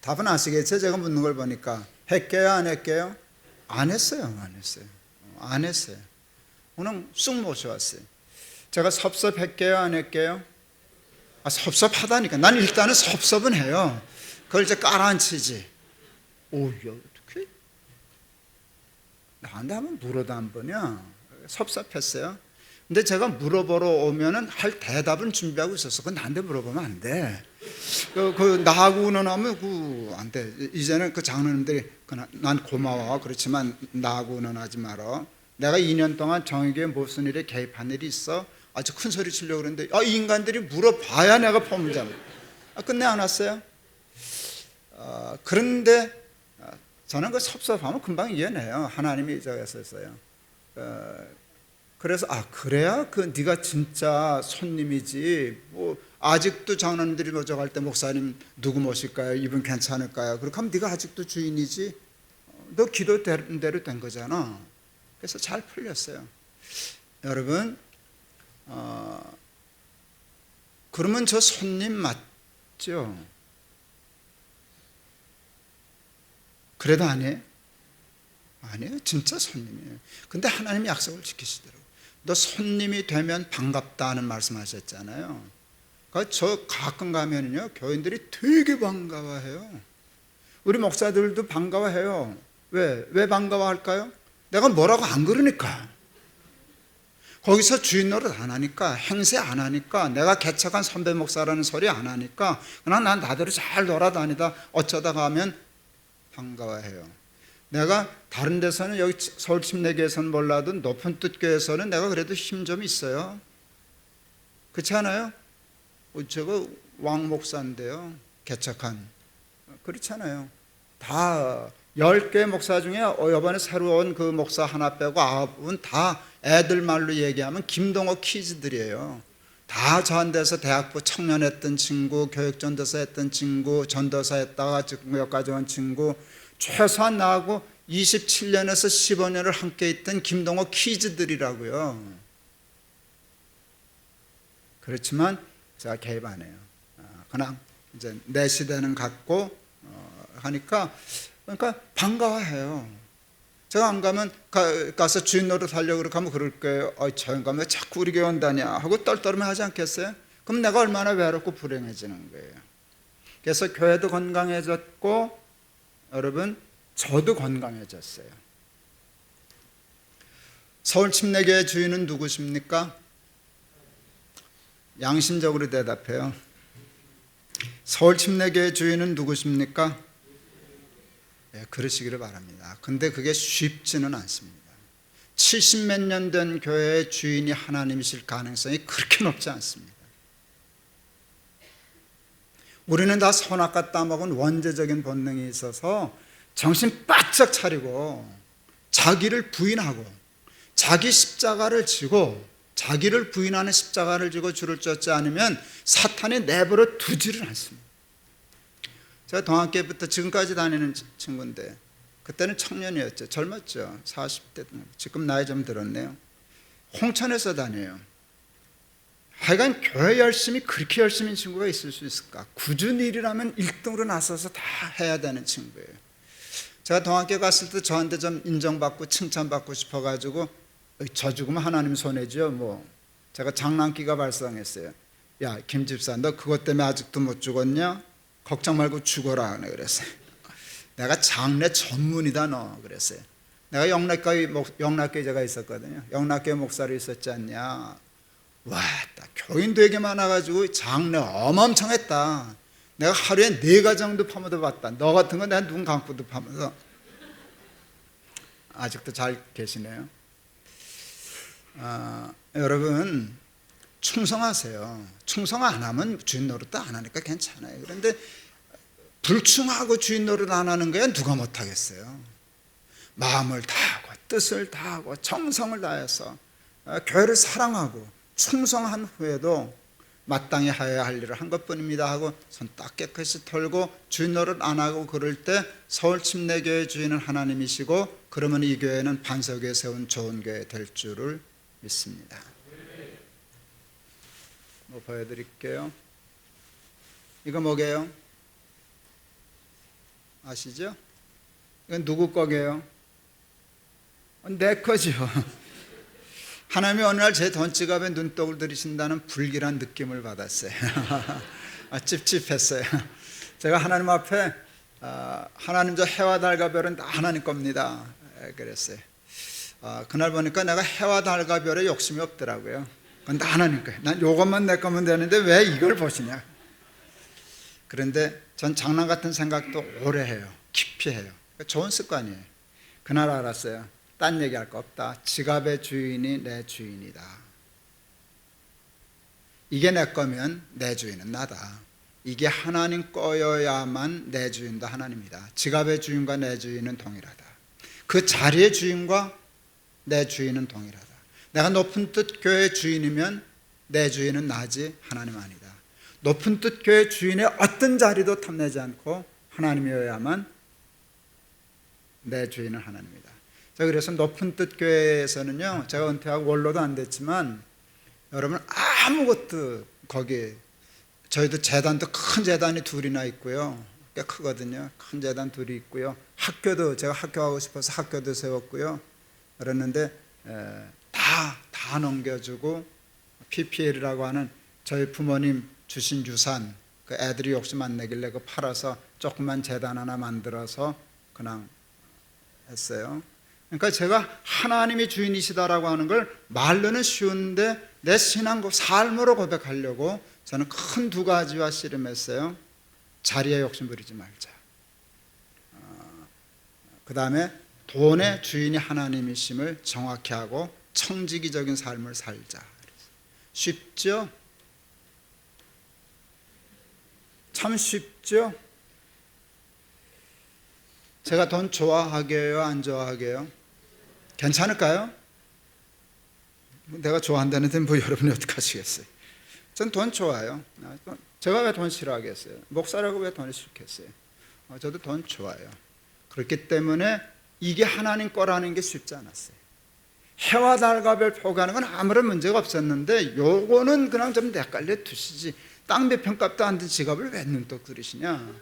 답은 아시겠죠? 제가 묻는 걸 보니까 했게요? 안 했게요? 안 했어요. 안 했어요. 안 했어요. 그냥 쑥 모셔왔어요. 제가 섭섭했게요? 안 했게요? 섭섭하다니까. 난 일단은 섭섭은 해요. 그걸 이제 깔아앉히지. 오야 어떻게 나한테 한번 물어도 안 보냐? 섭섭했어요. 근데 제가 물어보러 오면은 할 대답은 준비하고 있었어. 그건 나한테 물어보면 안 돼. 나하고 의논하면 안 돼. 이제는 그 장로님들이 난 고마워. 그렇지만 나하고 의논하지 마라. 내가 2년 동안 정의교회 무슨 일에 개입한 일이 있어? 아주 큰 소리 치려고 그러는데 이 인간들이 물어봐야 내가 포문잡아. 끝내 안 왔어요? 그런데 저는 그 섭섭하면 금방 이해해요. 하나님이 저였었어요. 그래서 그래야 그 네가 진짜 손님이지. 뭐 아직도 장로님들이 모셔갈 때 목사님 누구 모실까요? 이분 괜찮을까요? 그렇게 하면 네가 아직도 주인이지. 너 기도되는 대로 된 거잖아. 그래서 잘 풀렸어요. 여러분, 그러면 저 손님 맞죠? 그래도 아니에요? 아니에요. 진짜 손님이에요. 근데 하나님이 약속을 지키시더라고요. 너 손님이 되면 반갑다는 말씀하셨잖아요. 그러니까 저 가끔 가면은요, 교인들이 되게 반가워해요. 우리 목사들도 반가워해요. 왜 반가워할까요? 내가 뭐라고 안 그러니까. 거기서 주인 노릇 안 하니까, 행세 안 하니까, 내가 개척한 선배 목사라는 소리 안 하니까 그냥 난 나대로 잘 돌아다니다 어쩌다 가면 반가워해요. 내가 다른 데서는 여기 서울 침례교회에서는 몰라도 높은 뜻 교회에서는 내가 그래도 힘 좀 있어요. 그렇지 않아요? 제가 왕 목사인데요. 개척한. 그렇잖아요. 다 10개 목사 중에 이번에 새로운 그 목사 하나 빼고 9은 다 애들 말로 얘기하면 김동호 키즈들이에요. 다 저한테서 대학부 청년 했던 친구, 교육전도사 했던 친구, 전도사 했다가 지금 여기까지 온 친구, 최소한 나하고 27년에서 15년을 함께 있던 김동호 키즈들이라고요. 그렇지만 제가 개입 안 해요. 그냥 이제 내 시대는 같고 하니까 그러니까 반가워해요. 제가 안 가면 가서 주인 노릇 하려고 그렇게 하면 그럴 거예요. 저 인간 왜 자꾸 우리 교회 온다냐 하고 떨떠름해 하지 않겠어요? 그럼 내가 얼마나 외롭고 불행해지는 거예요. 그래서 교회도 건강해졌고 여러분 저도 건강해졌어요. 서울 침례교회 주인은 누구십니까? 양심적으로 대답해요. 서울 침례교회 주인은 누구십니까? 네, 그러시기를 바랍니다. 근데 그게 쉽지는 않습니다. 70몇 년 된 교회의 주인이 하나님이실 가능성이 그렇게 높지 않습니다. 우리는 다 선악과 따먹은 원죄적인 본능이 있어서 정신 바짝 차리고 자기를 부인하고 자기 십자가를 지고 자기를 부인하는 십자가를 지고 줄을 쫓지 않으면 사탄이 내버려 두지를 않습니다. 제가 동학교부터 지금까지 다니는 친구인데 그때는 청년이었죠. 젊었죠. 40대. 지금 나이 좀 들었네요. 홍천에서 다녀요. 하여간 교회 열심히 그렇게 열심인 친구가 있을 수 있을까? 굳은 일이라면 1등으로 나서서 다 해야 되는 친구예요. 제가 동학교 갔을 때 저한테 좀 인정받고 칭찬받고 싶어가지고 저 죽으면 하나님 손해죠. 뭐 제가 장난기가 발생했어요. 야, 김 집사, 너 그것 때문에 아직도 못 죽었냐? 걱정 말고 죽어라. 그랬어요. 내가 장례 전문이다 너. 그랬어요. 내가 영락교회가 있었거든요. 영락교회 목사로 있었지 않냐. 와, 교인도 되게 많아가지고 장례 어마어마했다. 내가 하루에 4가정도 파묻어 봤다. 너 같은 건 내가 눈 감고도 파묻어. 아직도 잘 계시네요. 여러분 충성하세요. 충성 안 하면 주인 노릇도 안 하니까 괜찮아요. 그런데 불충하고 주인 노릇 안 하는 거야 누가 못하겠어요. 마음을 다하고 뜻을 다하고 정성을 다해서 교회를 사랑하고 충성한 후에도 마땅히 해야 할 일을 한 것뿐입니다 하고 손 딱 깨끗이 털고 주인 노릇 안 하고 그럴 때 서울 침례교회 주인은 하나님이시고 그러면 이 교회는 반석에 세운 좋은 교회 될 줄을 믿습니다. 뭐 보여드릴게요. 이거 뭐게요? 아시죠? 이건 누구 거게요? 내 거죠. 하나님이 어느 날 제 돈지갑에 눈독을 들이신다는 불길한 느낌을 받았어요. 찝찝했어요. 제가 하나님 앞에 하나님 저 해와 달과 별은 다 하나님 겁니다 그랬어요. 그날 보니까 내가 해와 달과 별에 욕심이 없더라고요. 그건 다 하나님 거예요. 난 요것만 내 거면 되는데 왜 이걸 보시냐. 그런데 전 장난 같은 생각도 오래 해요. 깊이 해요. 좋은 습관이에요. 그날 알았어요. 딴 얘기할 거 없다. 지갑의 주인이 내 주인이다. 이게 내 거면 내 주인은 나다. 이게 하나님 거여야만 내 주인도 하나님이다. 지갑의 주인과 내 주인은 동일하다. 그 자리의 주인과 내 주인은 동일하다. 내가 높은 뜻 교회의 주인이면 내 주인은 나지 하나님 아니다. 높은 뜻 교회 주인의 어떤 자리도 탐내지 않고 하나님이어야만 내 주인은 하나님이다. 그래서 높은 뜻 교회에서는요, 제가 은퇴하고 원로도 안 됐지만 여러분 아무것도 거기 저희도 재단도 큰 재단이 2이나 있고요. 꽤 크거든요. 큰 재단 2이 있고요. 학교도 제가 학교 하고 싶어서 학교도 세웠고요. 그랬는데 다 넘겨주고 PPL이라고 하는 저희 부모님 주신 유산, 그 애들이 욕심 안 내길래 그 팔아서 조그만 재단 하나 만들어서 그냥 했어요. 그러니까 제가 하나님이 주인이시다라고 하는 걸 말로는 쉬운데 내 신앙 삶으로 고백하려고 저는 큰 2가지와 씨름했어요. 자리에 욕심 부리지 말자. 그 다음에 돈의 주인이 하나님이심을 정확히 하고 청지기적인 삶을 살자. 쉽죠? 참 쉽죠? 제가 돈 좋아하게요? 안 좋아하게요? 괜찮을까요? 내가 좋아한다는데 뭐 여러분이 어떻게 하시겠어요? 전 돈 좋아요. 제가 왜 돈 싫어하겠어요? 목사라고 왜 돈이 싫겠어요? 저도 돈 좋아요. 그렇기 때문에 이게 하나님 거라는 게 쉽지 않았어요. 해와 달과 별 표가는 건 아무런 문제가 없었는데 요거는 그냥 좀 헷갈려 두시지. 땅 몇 평값도 안 든 지갑을 왜 눈독 들이시냐.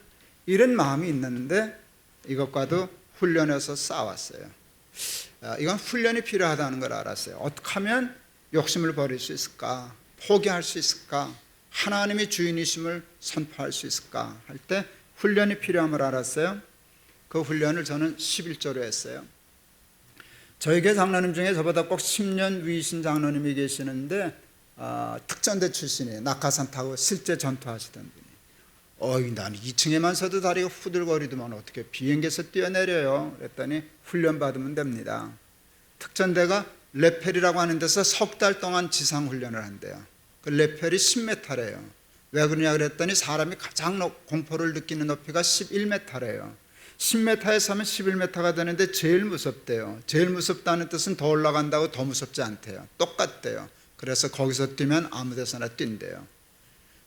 이런 마음이 있는데 이것과도 훈련해서 싸웠어요. 이건 훈련이 필요하다는 걸 알았어요. 어떻게 하면 욕심을 버릴 수 있을까? 포기할 수 있을까? 하나님이 주인이심을 선포할 수 있을까? 할 때 훈련이 필요함을 알았어요. 그 훈련을 저는 11조로 했어요. 저희 교회 장로님 중에 저보다 꼭 10년 위이신 장로님이 계시는데 특전대 출신이에요. 낙하산 타고 실제 전투하시던 분이. 나는 2층에만 서도 다리가 후들거리더만 어떻게 비행기에서 뛰어내려요. 그랬더니 훈련 받으면 됩니다. 특전대가 레펠이라고 하는 데서 3달 동안 지상훈련을 한대요. 그 레펠이 10m래요. 왜 그러냐 그랬더니 사람이 가장 공포를 느끼는 높이가 11m래요. 10m에서 하면 11m가 되는데 제일 무섭대요. 제일 무섭다는 뜻은 더 올라간다고 더 무섭지 않대요. 똑같대요. 그래서 거기서 뛰면 아무 데서나 뛴대요.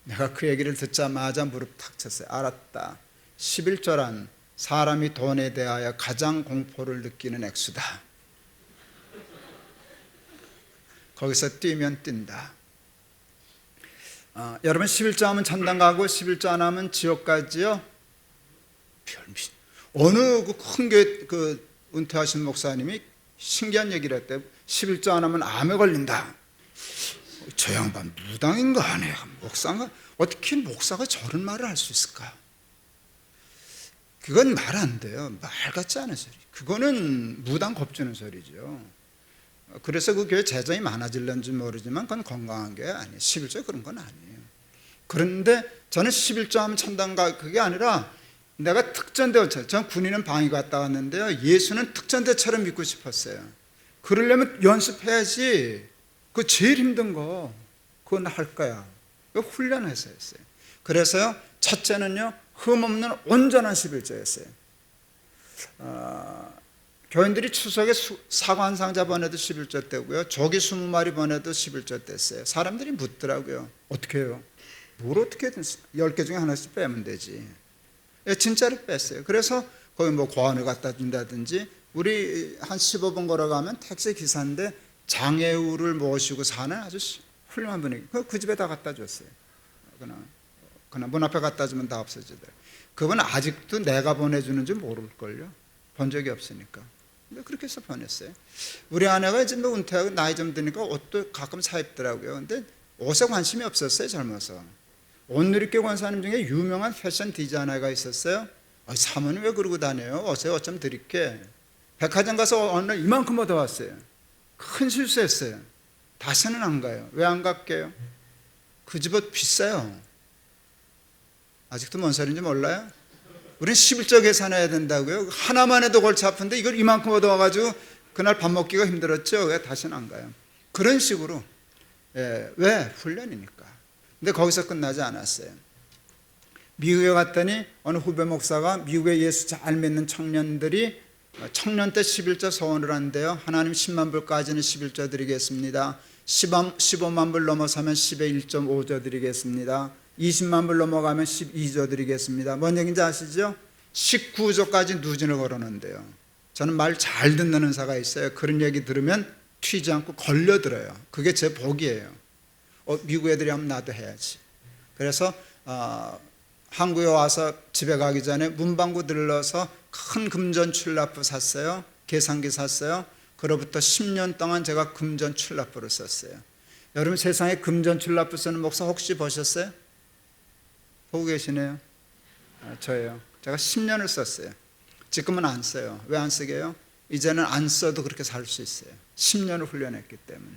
내가 그 얘기를 듣자마자 무릎 탁 쳤어요. 알았다. 11조란 사람이 돈에 대하여 가장 공포를 느끼는 액수다. 거기서 뛰면 뛴다. 여러분 11조 하면 천당 가고 11조 안 하면 지옥 가지요? 어느 큰 교회 은퇴하신 목사님이 신기한 얘기를 했대요. 11조 안 하면 암에 걸린다. 저 양반 무당인 거 아니에요? 목사인가? 어떻게 목사가 저런 말을 할 수 있을까? 그건 말 안 돼요. 말 같지 않은 소리. 그거는 무당 겁주는 소리죠. 그래서 그 교회 재정이 많아질는지 모르지만 그건 건강한 게 아니에요. 11조 그런 건 아니에요. 그런데 저는 11조 하면 참단가 그게 아니라 내가 특전대, 전 군인은 방위 갔다 왔는데요, 예수는 특전대처럼 믿고 싶었어요. 그러려면 연습해야지. 그거 제일 힘든 거 그건 할 거야. 그거 훈련해서 했어요. 그래서요, 첫째는요, 흠없는 온전한 11조였어요. 교인들이 추석에 사관상자 보내도 11조 때고요, 조기 20마리 보내도 11조 때였어요. 사람들이 묻더라고요. 어떻게 해요? 뭘 어떻게든 10개 중에 하나씩 빼면 되지. 진짜로 뺐어요. 그래서 거기 뭐 고안을 갖다 준다든지, 우리 한 15분 걸어가면 택시 기사인데 장애우를 모시고 사는 아주 훌륭한 분이 그 집에 다 갖다 줬어요. 그냥 문 앞에 갖다 주면 다 없어지더라고요. 그분 아직도 내가 보내주는지 모를걸요. 본 적이 없으니까. 근데 그렇게 해서 보냈어요. 우리 아내가 이제 뭐 은퇴하고 나이 좀 드니까 옷도 가끔 사 입더라고요. 근데 옷에 관심이 없었어요, 젊어서. 온누리교 권사님 중에 유명한 패션 디자이너가 있었어요. 사모님 왜 그러고 다녀요? 옷에 옷 좀 드릴게. 백화점 가서 어느 날 이만큼 얻어왔어요. 큰 실수했어요. 다시는 안 가요. 왜 안 갈게요? 그 집 옷 비싸요. 아직도 뭔 소리인지 몰라요? 우린 11조 계산해야 된다고요. 하나만 해도 골치 아픈데 이걸 이만큼 얻어와가지고 그날 밥 먹기가 힘들었죠. 왜 다시는 안 가요? 그런 식으로. 왜? 훈련이니까. 근데 거기서 끝나지 않았어요. 미국에 갔더니 어느 후배 목사가 미국에 예수 잘 믿는 청년들이 청년 때 11조 소원을 한대요. 하나님 10만 불까지는 11조 드리겠습니다. 15만 불 넘어서면 10에 1.5조 드리겠습니다. 20만 불 넘어가면 12조 드리겠습니다. 뭔 얘기인지 아시죠? 19조까지 누진을 걸어놓는데요. 저는 말 잘 듣는 은사가 있어요. 그런 얘기 들으면 튀지 않고 걸려들어요. 그게 제 복이에요. 미국 애들이 하면 나도 해야지. 그래서 한국에 와서 집에 가기 전에 문방구 들러서 큰 금전 출납부 샀어요. 계산기 샀어요. 그로부터 10년 동안 제가 금전 출납부를 썼어요. 여러분, 세상에 금전 출납부 쓰는 목사 혹시 보셨어요? 보고 계시네요. 저예요. 제가 10년을 썼어요. 지금은 안 써요. 왜 안 쓰게요? 이제는 안 써도 그렇게 살 수 있어요. 10년을 훈련했기 때문에.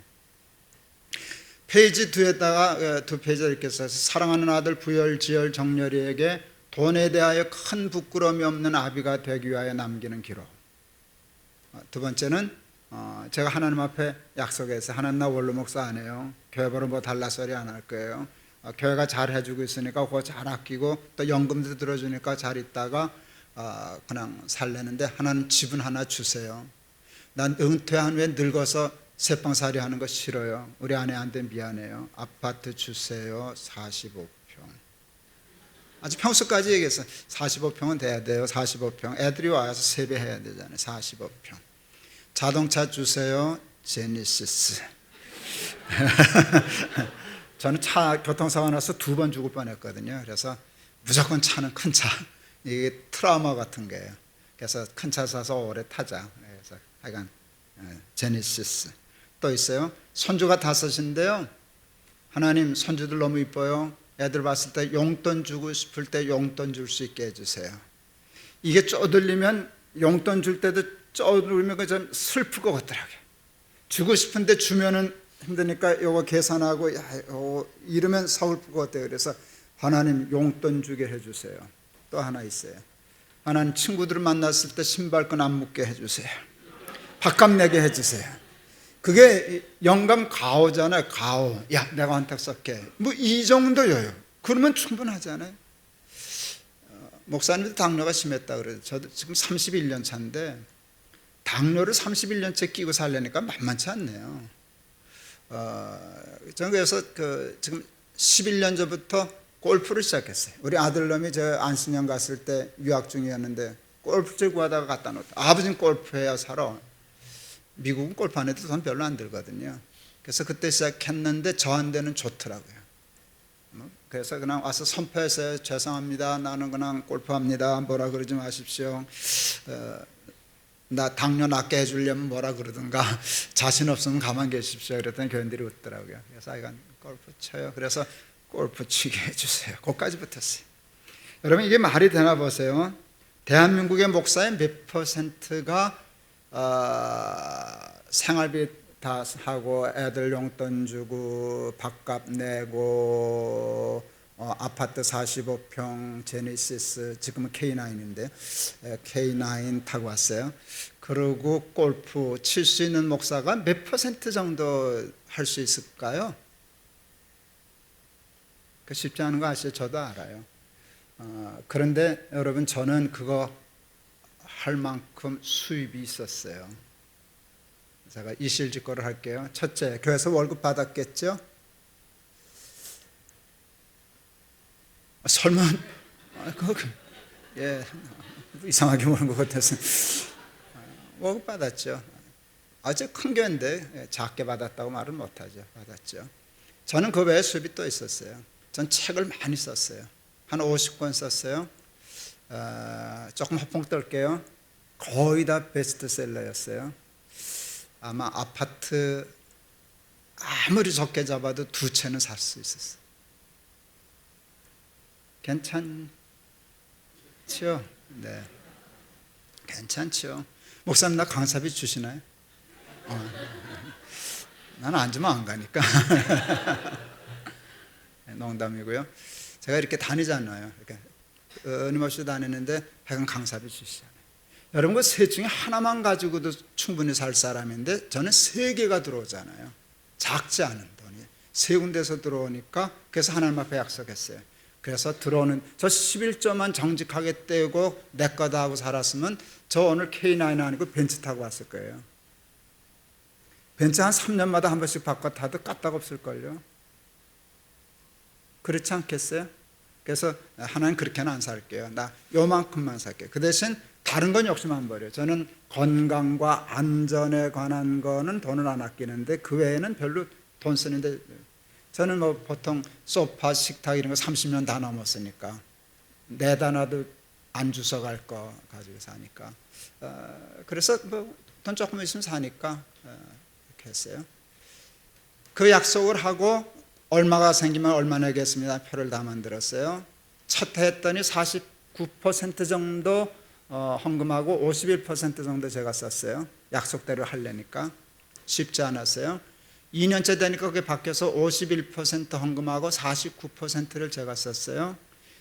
페이지 2에다가 2페이지를 이렇게 써서, 사랑하는 아들 부열지열 정렬이에게 돈에 대하여 큰 부끄러움이 없는 아비가 되기 위하여 남기는 기록. 두 번째는 제가 하나님 앞에 약속해서, 하나님 나 원로 목사 안 해요. 교회 보러 뭐 달라 소리 안 할 거예요. 교회가 잘 해주고 있으니까 그거 잘 아끼고 또 연금도 들어주니까 잘 있다가 그냥 살려는데, 하나님 집은 하나 주세요. 난 은퇴한 후에 늙어서 새빵살이 하는 거 싫어요. 우리 아내한테 미안해요. 아파트 주세요. 45평. 아주 평수까지 얘기했어요. 45평은 돼야 돼요. 45평. 애들이 와서 세배해야 되잖아요. 45평. 자동차 주세요. 제니시스. 저는 차 교통사고 나서 2번 죽을 뻔했거든요. 그래서 무조건 차는 큰 차. 이게 트라우마 같은 거예요. 그래서 큰 차 사서 오래 타자. 그래서 하여간 제니시스. 또 있어요. 손주가 5인데요. 하나님, 손주들 너무 이뻐요. 애들 봤을 때 용돈 주고 싶을 때 용돈 줄 수 있게 해주세요. 이게 쪼들리면, 용돈 줄 때도 쪼들리면 좀 슬플 것 같더라고요. 주고 싶은데 주면은 힘드니까 요거 계산하고 이러면 서글플 것 같아요. 그래서 하나님 용돈 주게 해주세요. 또 하나 있어요. 하나님, 친구들을 만났을 때 신발끈 안 묶게 해주세요. 밥값 내게 해주세요. 그게 영감 가오잖아요. 가오. 야, 내가 한턱 쏠게. 뭐 이 정도예요. 그러면 충분하잖아요. 목사님도 당뇨가 심했다 그래요. 저도 지금 31년 차인데 당뇨를 31년째 끼고 살려니까 만만치 않네요. 저는 그래서 지금 11년 전부터 골프를 시작했어요. 우리 아들놈이 저 안신영 갔을 때 유학 중이었는데 골프채 구하다가 갖다 놓았다. 아버지는 골프해야 살아. 미국은 골프 안 해도 돈 별로 안 들거든요. 그래서 그때 시작했는데 저한테는 좋더라고요. 그래서 그냥 와서 선포했어요. 죄송합니다. 나는 그냥 골프합니다. 뭐라 그러지 마십시오. 나 당뇨 낫게 해주려면 뭐라 그러든가, 자신 없으면 가만 계십시오. 그랬더니 교인들이 웃더라고요. 그래서 하여간 골프 쳐요. 그래서 골프 치게 해주세요. 거기까지 붙었어요. 여러분 이게 말이 되나 보세요. 대한민국의 목사의 몇 퍼센트가 생활비 다 하고 애들 용돈 주고 밥값 내고 아파트 45평 제네시스, 지금은 K9인데 K9 타고 왔어요. 그리고 골프 칠 수 있는 목사가 몇 퍼센트 정도 할 수 있을까요? 그 쉽지 않은 거 아시죠? 저도 알아요. 그런데 여러분 저는 그거 할 만큼 수입이 있었어요. 제가 이실직고를 할게요. 첫째, 교회에서 월급 받았겠죠? 설마 예, 이상하게 보는 것 같아서 월급 받았죠. 아주 큰 교회인데 작게 받았다고 말은 못하죠. 받았죠. 저는 그 외에 수입이 또 있었어요. 전 책을 많이 썼어요. 한 50권 썼어요. 조금 허풍 떨게요. 거의 다 베스트셀러였어요. 아마 아파트 아무리 적게 잡아도 2채는 살 수 있었어요. 괜찮죠? 네, 괜찮죠. 목사님 나 강사비 주시나요? 나는 안 주면 안 가니까. 농담이고요. 제가 이렇게 다니잖아요. 이렇게 끊임없이 다니는데 하여간 강사비 주시잖아요. 여러분 그 셋 중에 하나만 가지고도 충분히 살 사람인데 저는 3개가 들어오잖아요. 작지 않은 돈이 3군데서 들어오니까 그래서 하나님 앞에 약속했어요. 그래서 들어오는 저 11조만 정직하게 떼고 내 거다 하고 살았으면 저 오늘 K9 아니고 벤츠 타고 왔을 거예요. 벤츠 한 3년마다 한 번씩 바꿔 타도 까딱 없을걸요. 그렇지 않겠어요? 그래서 하나님 그렇게는 안 살게요. 나 요만큼만 살게요. 그 대신 다른 건 욕심 안 버려요. 저는 건강과 안전에 관한 거는 돈을 안 아끼는데 그 외에는 별로 돈 쓰는데 저는 뭐 보통 소파, 식탁 이런 거 30년 다 넘었으니까 내다 놔도 안 주워갈 거 가지고 사니까 그래서 뭐 돈 조금 있으면 사니까 이렇게 했어요. 그 약속을 하고 얼마가 생기면 얼마 내겠습니다. 표를 다 만들었어요. 첫 해 했더니 49% 정도 헌금하고 51% 정도 제가 썼어요. 약속대로 하려니까 쉽지 않았어요. 2년째 되니까 그게 바뀌어서 51% 헌금하고 49%를 제가 썼어요.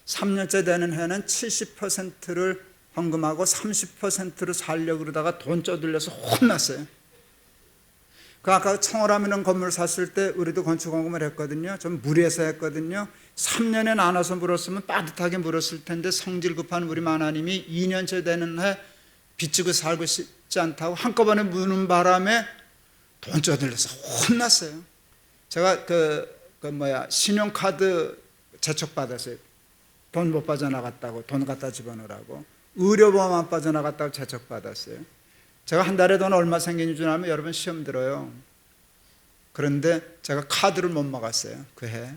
3년째 되는 해는 70%를 헌금하고 30%를 살려고 그러다가 돈 쪼들려서 혼났어요. 그 아까 청월하면 건물 샀을 때 우리도 건축헌금을 했거든요. 좀 무리해서 했거든요. 3년에 나눠서 물었으면 빠듯하게 물었을 텐데 성질 급한 우리 하나님이 2년째 되는 해 빚지고 살고 싶지 않다고 한꺼번에 무는 바람에 돈 쪼들려서 혼났어요. 제가 신용카드 재촉받았어요. 돈 못 빠져나갔다고, 돈 갖다 집어넣으라고. 의료보험 안 빠져나갔다고 재촉받았어요. 제가 한 달에 돈 얼마 생기는 줄 알면 여러분 시험 들어요. 그런데 제가 카드를 못 막았어요. 그 해.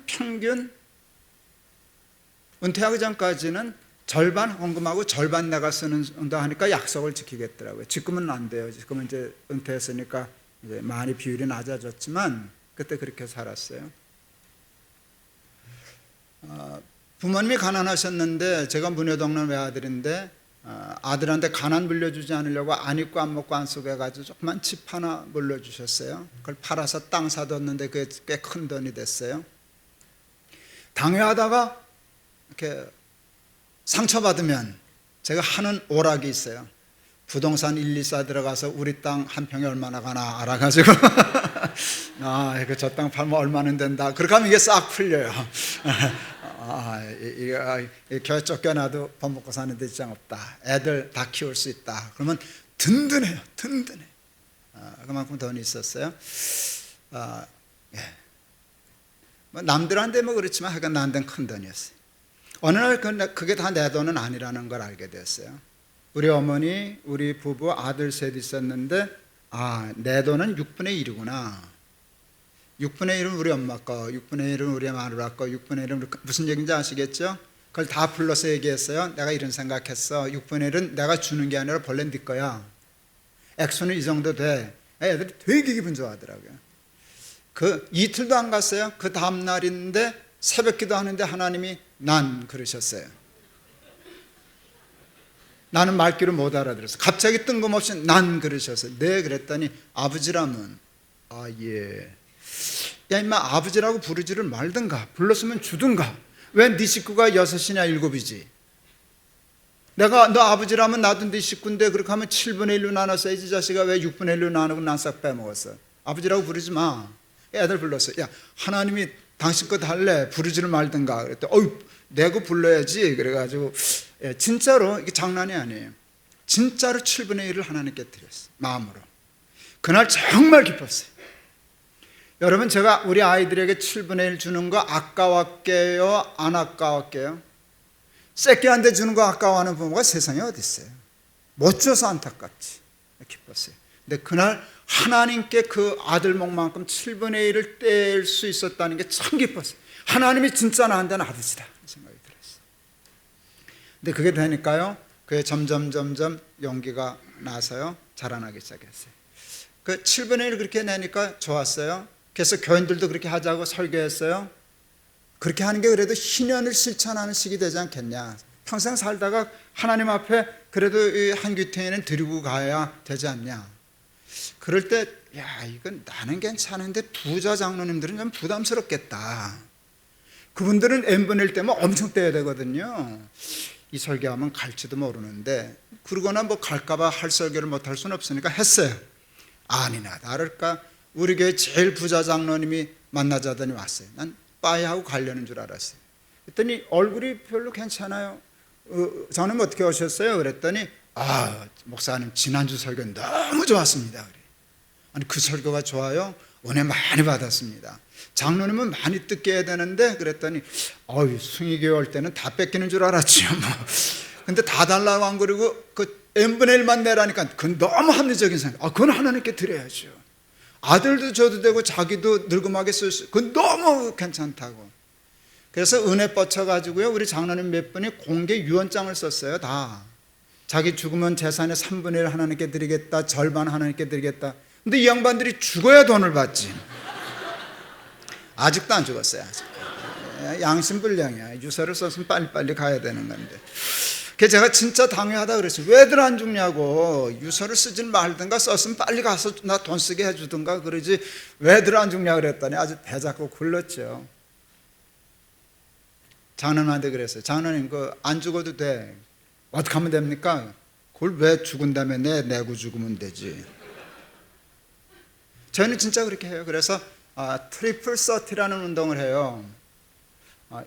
평균 은퇴하기 전까지는 절반 헌금하고 절반 내가 쓰는다 하니까 약속을 지키겠더라고요. 지금은 안 돼요. 지금은 이제 은퇴했으니까 이제 많이 비율이 낮아졌지만 그때 그렇게 살았어요. 부모님이 가난하셨는데 제가 문효동네 외아들인데 아들한테 가난 물려주지 않으려고 안 입고 안 먹고 안 쓰고 해가지고 조그만 집 하나 물려주셨어요. 그걸 팔아서 땅 사뒀는데 그게 꽤 큰 돈이 됐어요. 당회하다가 이렇게 상처받으면 제가 하는 오락이 있어요. 부동산 1, 2사 들어가서 우리 땅 한 평에 얼마나 가나 알아가지고 이거 저 땅 팔면 얼마는 된다. 그렇게 하면 이게 싹 풀려요. 교회 쫓겨나도 밥 먹고 사는 데 지장 없다. 애들 다 키울 수 있다. 그러면 든든해요. 든든해. 그만큼 돈이 있었어요. 뭐 남들한테 뭐 그렇지만 하여간 나한테는 큰 돈이었어요. 어느 날 그게 다 내 돈은 아니라는 걸 알게 됐어요. 우리 어머니, 우리 부부 아들 셋 있었는데 내 돈은 6분의 1이구나. 6분의 1은 우리 엄마 거, 6분의 1은 우리 마누라 거, 6분의 1은 무슨 얘기인지 아시겠죠? 그걸 다 불러서 얘기했어요. 내가 이런 생각했어. 6분의 1은 내가 주는 게 아니라 본래 네 거야. 액수는 이 정도 돼. 애들이 되게 기분 좋아하더라고요. 그 이틀도 안 갔어요. 그 다음 날인데 새벽기도 하는데 하나님이 난 그러셨어요. 나는 말귀를 못 알아들었어. 갑자기 뜬금없이 난 그러셨어요. 네 그랬더니 아버지라면 예. 야 임마 아버지라고 부르지를 말든가 불렀으면 주든가 왜 네 식구가 6이냐 7이지. 내가 너 아버지라면 나도 네 식구인데 그렇게 하면 7분의 1로 나눴어야지. 자식아 왜 6분의 1로 나누고 난 싹 빼먹었어. 아버지라고 부르지 마. 애들 불렀어. 야 하나님이 당신 것 할래 부르지를 말든가 그랬더니 어이 내고 불러야지. 그래가지고 진짜로 이게 장난이 아니에요. 진짜로 7분의 1을 하나님께 드렸어요. 마음으로. 그날 정말 기뻤어요. 여러분 제가 우리 아이들에게 7분의 1 주는 거 아까웠게요? 안 아까웠게요? 새끼한테 주는 거 아까워하는 부모가 세상에 어디 있어요? 못 줘서 안타깝지. 기뻤어요. 근데 그날 하나님께 그 아들 목만큼 7분의 1을 뗄 수 있었다는 게 참 기뻤어요. 하나님이 진짜 나한테는 아버지다 생각이 들었어요. 근데 그게 되니까요 그게 점점 용기가 나서요 자라나기 시작했어요. 그 7분의 1을 그렇게 내니까 좋았어요. 그래서 교인들도 그렇게 하자고 설교했어요. 그렇게 하는 게 그래도 희년을 실천하는 식이 되지 않겠냐. 평생 살다가 하나님 앞에 그래도 이 한규태에는 드리고 가야 되지 않냐. 그럴 때 야 이건 나는 괜찮은데 부자 장로님들은 좀 부담스럽겠다. 그분들은 n분의 1 때문에 엄청 떼야 되거든요. 이 설교하면 갈지도 모르는데 그러거나 뭐 갈까봐 할 설교를 못할 수는 없으니까 했어요. 아니나 다를까 우리 교회 제일 부자 장로님이 만나자더니 왔어요. 난 빠이하고 가려는 줄 알았어요. 그랬더니 얼굴이 별로 괜찮아요. 저는 어떻게 오셨어요? 그랬더니 목사님 지난주 설교 너무 좋았습니다. 그래. 아니 그 설교가 좋아요? 은혜 많이 받았습니다. 장로님은 많이 듣게 해야 되는데 그랬더니 숭이교회 올 때는 다 뺏기는 줄 알았지요. 뭐. 근데 다 달라고 안 그러고 그 n분의 1만 내라니까 그건 너무 합리적인 생각. 그건 하나님께 드려야죠. 아들도 줘도 되고 자기도 늙음하게 쓸 수, 그건 너무 괜찮다고. 그래서 은혜 뻗쳐가지고요 우리 장로님 몇 분이 공개 유언장을 썼어요. 다 자기 죽으면 재산의 3분의 1 하나님께 드리겠다, 절반 하나님께 드리겠다. 근데 이 양반들이 죽어야 돈을 받지. 아직도 안 죽었어요. 아직. 양심불량이야. 유서를 썼으면 빨리빨리 가야 되는 건데. 그래서 제가 진짜 당회하다 그랬어요. 왜들 안 죽냐고. 유서를 쓰진 말든가 썼으면 빨리 가서 나 돈 쓰게 해주든가 그러지 왜들 안 죽냐 그랬더니 아주 배 잡고 굴렀죠. 장로님한테 그랬어요. 장로님 그 안 죽어도 돼. 어떻게 하면 됩니까? 그걸 왜 죽은 다음에 내고 죽으면 되지. 저희는 진짜 그렇게 해요. 그래서 트리플 서티라는 운동을 해요.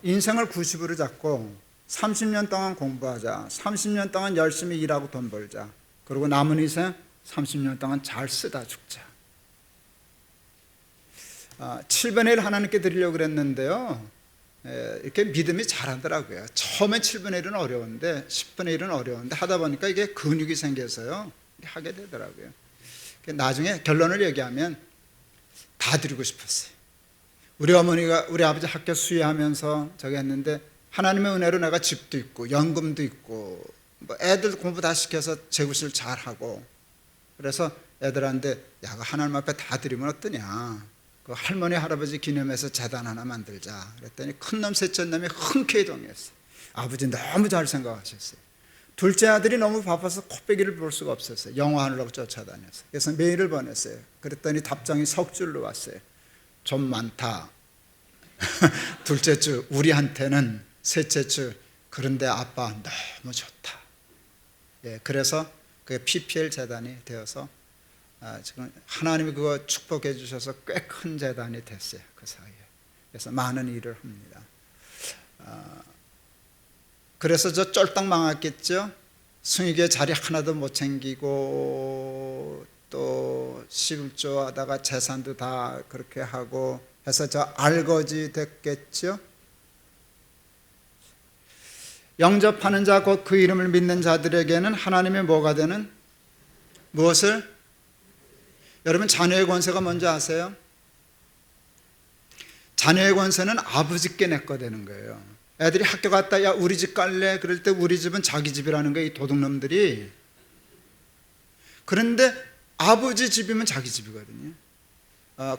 인생을 90으로 잡고 30년 동안 공부하자. 30년 동안 열심히 일하고 돈 벌자. 그리고 남은 인생 30년 동안 잘 쓰다 죽자. 7분의 1 하나님께 드리려고 그랬는데요. 이렇게 믿음이 잘하더라고요. 처음에 7분의 1은 어려운데 10분의 1은 어려운데 하다 보니까 이게 근육이 생겨서요. 하게 되더라고요. 나중에 결론을 얘기하면 다 드리고 싶었어요. 우리 어머니가 우리 아버지 학교 수의하면서 저기 했는데 하나님의 은혜로 내가 집도 있고 연금도 있고 뭐 애들 공부 다 시켜서 재구실 잘하고 그래서 애들한테 야 하나님 앞에 다 드리면 어떠냐. 그 할머니 할아버지 기념해서 재단 하나 만들자. 그랬더니 큰놈 셋째 놈이 흔쾌히 동의했어요. 아버지 너무 잘 생각하셨어요. 둘째 아들이 너무 바빠서 코빼기를 볼 수가 없었어요. 영화하느라고 쫓아다녔어요. 그래서 메일을 보냈어요. 그랬더니 답장이 석 줄로 왔어요. 좀 많다. 둘째 주 우리한테는 셋째 주 그런데 아빠 너무 좋다. 그래서 그게 PPL 재단이 되어서 지금 하나님이 그거 축복해 주셔서 꽤 큰 재단이 됐어요. 그 사이에. 그래서 많은 일을 합니다. 그래서 저 쫄딱 망했겠죠. 승희교회 자리 하나도 못 챙기고 또 11조 하다가 재산도 다 그렇게 하고 해서 저 알거지 됐겠죠. 영접하는 자 곧 그 이름을 믿는 자들에게는 하나님의 뭐가 되는 무엇을? 여러분 자녀의 권세가 뭔지 아세요? 자녀의 권세는 아버지께 내 거 되는 거예요. 애들이 학교 갔다 야 우리 집 갈래? 그럴 때 우리 집은 자기 집이라는 거예요. 이 도둑놈들이. 그런데 아버지 집이면 자기 집이거든요.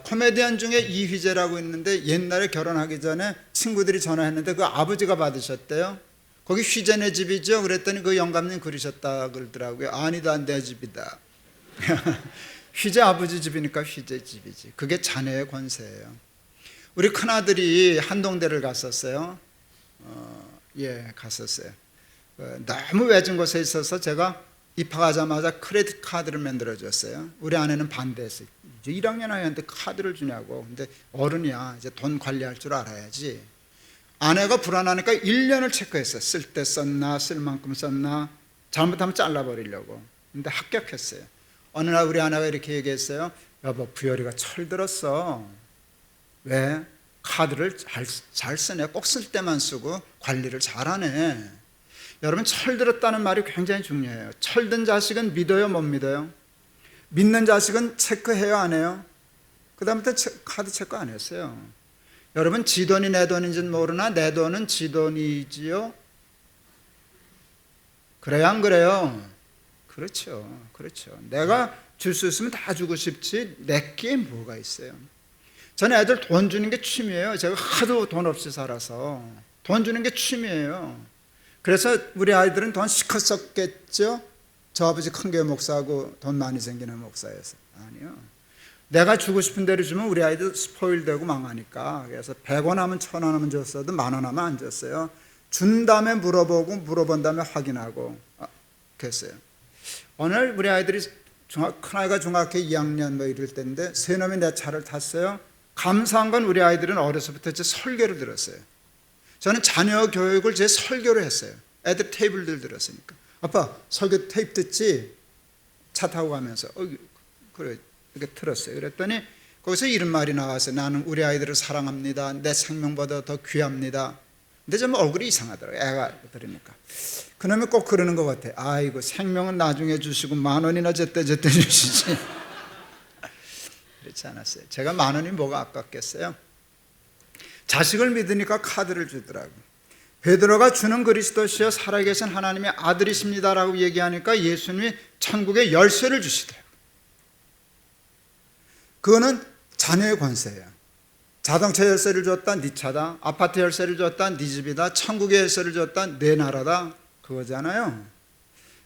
코미디언 중에 이휘재라고 있는데 옛날에 결혼하기 전에 친구들이 전화했는데 그 아버지가 받으셨대요. 거기 휘재네 집이죠. 그랬더니 그 영감님 그러셨다 그러더라고요. 아니다, 내 집이다. 휘재 아버지 집이니까 휘재 집이지. 그게 자녀의 권세예요. 우리 큰아들이 한동대를 갔었어요. 갔었어요. 너무 외진 곳에 있어서 제가 입학하자마자 크레딧 카드를 만들어줬어요. 우리 아내는 반대했어요. 이제 1학년 아이한테 카드를 주냐고. 근데 어른이야. 이제 돈 관리할 줄 알아야지. 아내가 불안하니까 1년을 체크했어요. 쓸 때 썼나, 쓸 만큼 썼나, 잘못하면 잘라버리려고. 근데 합격했어요. 어느 날 우리 아내가 이렇게 얘기했어요. 여보, 부열이가 철들었어. 왜? 카드를 잘 쓰네. 꼭 쓸 때만 쓰고 관리를 잘하네. 여러분, 철들었다는 말이 굉장히 중요해요. 철든 자식은 믿어요, 못 믿어요? 믿는 자식은 체크해요, 안 해요? 그 다음부터 카드 체크 안 했어요. 여러분, 지 돈이 내 돈인지는 모르나 내 돈은 지 돈이지요? 그래요, 안 그래요? 그렇죠. 내가 줄 수 있으면 다 주고 싶지 내게 뭐가 있어요. 저는 애들 돈 주는 게 취미예요. 제가 하도 돈 없이 살아서 돈 주는 게 취미예요. 그래서 우리 아이들은 돈 시커 썼겠죠? 저 아버지 큰교회 목사하고 돈 많이 생기는 목사여서. 아니요. 내가 주고 싶은 대로 주면 우리 아이들 스포일 되고 망하니까. 그래서 100원 하면 1000원 하면 줬어도 10,000원 하면 안 줬어요. 준 다음에 물어본 다음에 확인하고 그랬어요. 오늘 우리 아이들이 큰아이가 중학교 2학년 뭐 이럴 때인데 세 놈이 내 차를 탔어요. 감사한 건 우리 아이들은 어려서부터 제 설교를 들었어요. 저는 자녀 교육을 제 설교로 했어요. 애들 테이블들 들었으니까. 아빠, 설교 테이프 듣지? 차 타고 가면서. 그래, 이렇게 들었어요. 그랬더니 거기서 이런 말이 나왔어요. 나는 우리 아이들을 사랑합니다. 내 생명보다 더 귀합니다. 근데 좀 얼굴이 이상하더라고요. 애가 들으니까. 그놈이 꼭 그러는 것 같아. 아이고, 생명은 나중에 주시고 10,000원이나 제때 주시지. 그렇지 않았어요. 제가 10,000원이 뭐가 아깝겠어요? 자식을 믿으니까 카드를 주더라고요. 베드로가 주는 그리스도시여 살아계신 하나님의 아들이십니다라고 얘기하니까 예수님이 천국의 열쇠를 주시더라고요. 그거는 자녀의 권세예요. 자동차 열쇠를 줬다, 네 차다. 아파트 열쇠를 줬다, 네 집이다. 천국의 열쇠를 줬다, 내 나라다. 그거잖아요.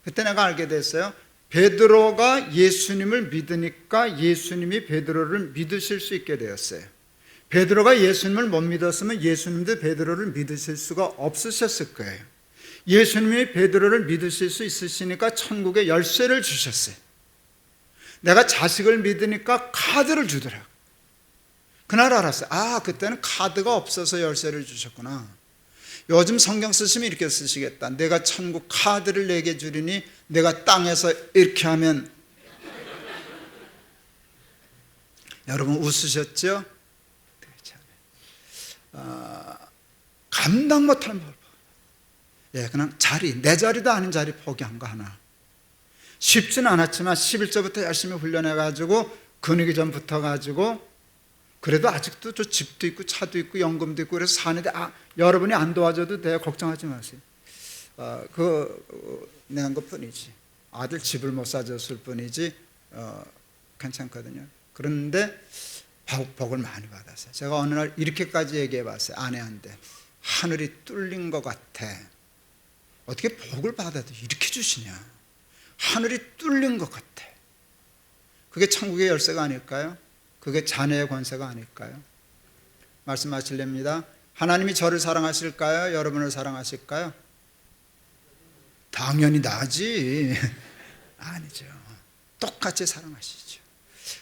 그때 내가 알게 됐어요. 베드로가 예수님을 믿으니까 예수님이 베드로를 믿으실 수 있게 되었어요. 베드로가 예수님을 못 믿었으면 예수님도 베드로를 믿으실 수가 없으셨을 거예요. 예수님이 베드로를 믿으실 수 있으시니까 천국의 열쇠를 주셨어요. 내가 자식을 믿으니까 카드를 주더라고요. 그날 알았어요. 그때는 카드가 없어서 열쇠를 주셨구나. 요즘 성경 쓰시면 이렇게 쓰시겠다. 내가 천국 카드를 내게 주리니 내가 땅에서 이렇게 하면 여러분 웃으셨죠? 감당 못하는 법. 그냥 내 자리도 아닌 자리 포기한 거 하나. 쉽지는 않았지만 11조부터 열심히 훈련해가지고 근육이 좀 붙어가지고 그래도 아직도 저 집도 있고 차도 있고 연금도 있고 그래서 사는데 여러분이 안 도와줘도 돼요. 걱정하지 마세요. 내한 것 뿐이지. 아들 집을 못 사줬을 뿐이지 괜찮거든요. 그런데 복을 많이 받았어요. 제가 어느 날 이렇게까지 얘기해 봤어요. 아내한테. 하늘이 뚫린 것 같아. 어떻게 복을 받아도 이렇게 주시냐. 하늘이 뚫린 것 같아. 그게 천국의 열쇠가 아닐까요? 그게 자녀의 권세가 아닐까요? 말씀하실랍니다. 하나님이 저를 사랑하실까요? 여러분을 사랑하실까요? 당연히 나지. 아니죠. 똑같이 사랑하시죠.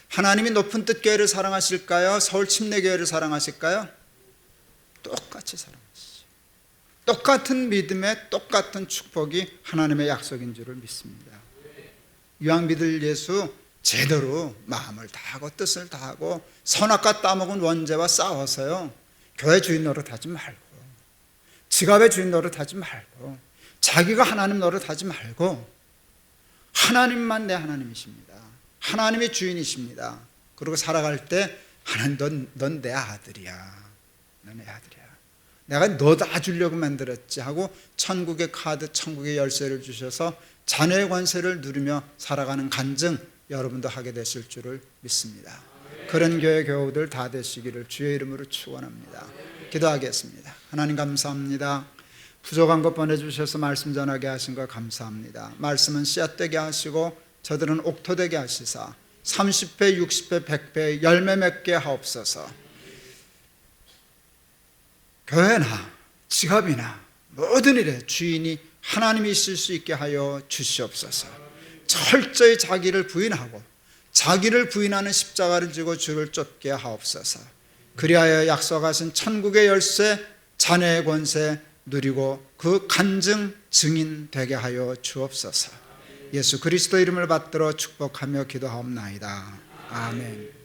하나님이 높은 뜻 교회를 사랑하실까요? 서울 침례교회를 사랑하실까요? 똑같이 사랑하시죠. 똑같은 믿음에 똑같은 축복이 하나님의 약속인 줄을 믿습니다. 유황 믿을 예수 제대로 마음을 다하고 뜻을 다하고 선악과 따먹은 원죄와 싸워서요. 교회 주인 노릇하지 말고 지갑의 주인 노릇하지 말고 자기가 하나님 노릇하지 말고 하나님만 내 하나님이십니다. 하나님이 주인이십니다. 그리고 살아갈 때 하나님 넌 내 아들이야. 넌 내 아들이야. 내가 너 다 주려고 만들었지 하고 천국의 카드, 천국의 열쇠를 주셔서 자녀의 권세를 누리며 살아가는 간증 여러분도 하게 되실 줄을 믿습니다. 그런 교회 교우들 다 되시기를 주의 이름으로 축원합니다. 기도하겠습니다. 하나님 감사합니다. 부족한 것 보내주셔서 말씀 전하게 하신 것 감사합니다. 말씀은 씨앗되게 하시고 저들은 옥토되게 하시사 30배, 60배, 100배 열매 맺게 하옵소서. 교회나 직업이나 모든 일에 주인이 하나님이실 수 있게 하여 주시옵소서. 철저히 자기를 부인하고 자기를 부인하는 십자가를 지고 주를 쫓게 하옵소서. 그리하여 약속하신 천국의 열쇠, 자녀의 권세 누리고 그 간증 증인 되게 하여 주옵소서. 예수 그리스도 이름을 받들어 축복하며 기도하옵나이다. 아멘.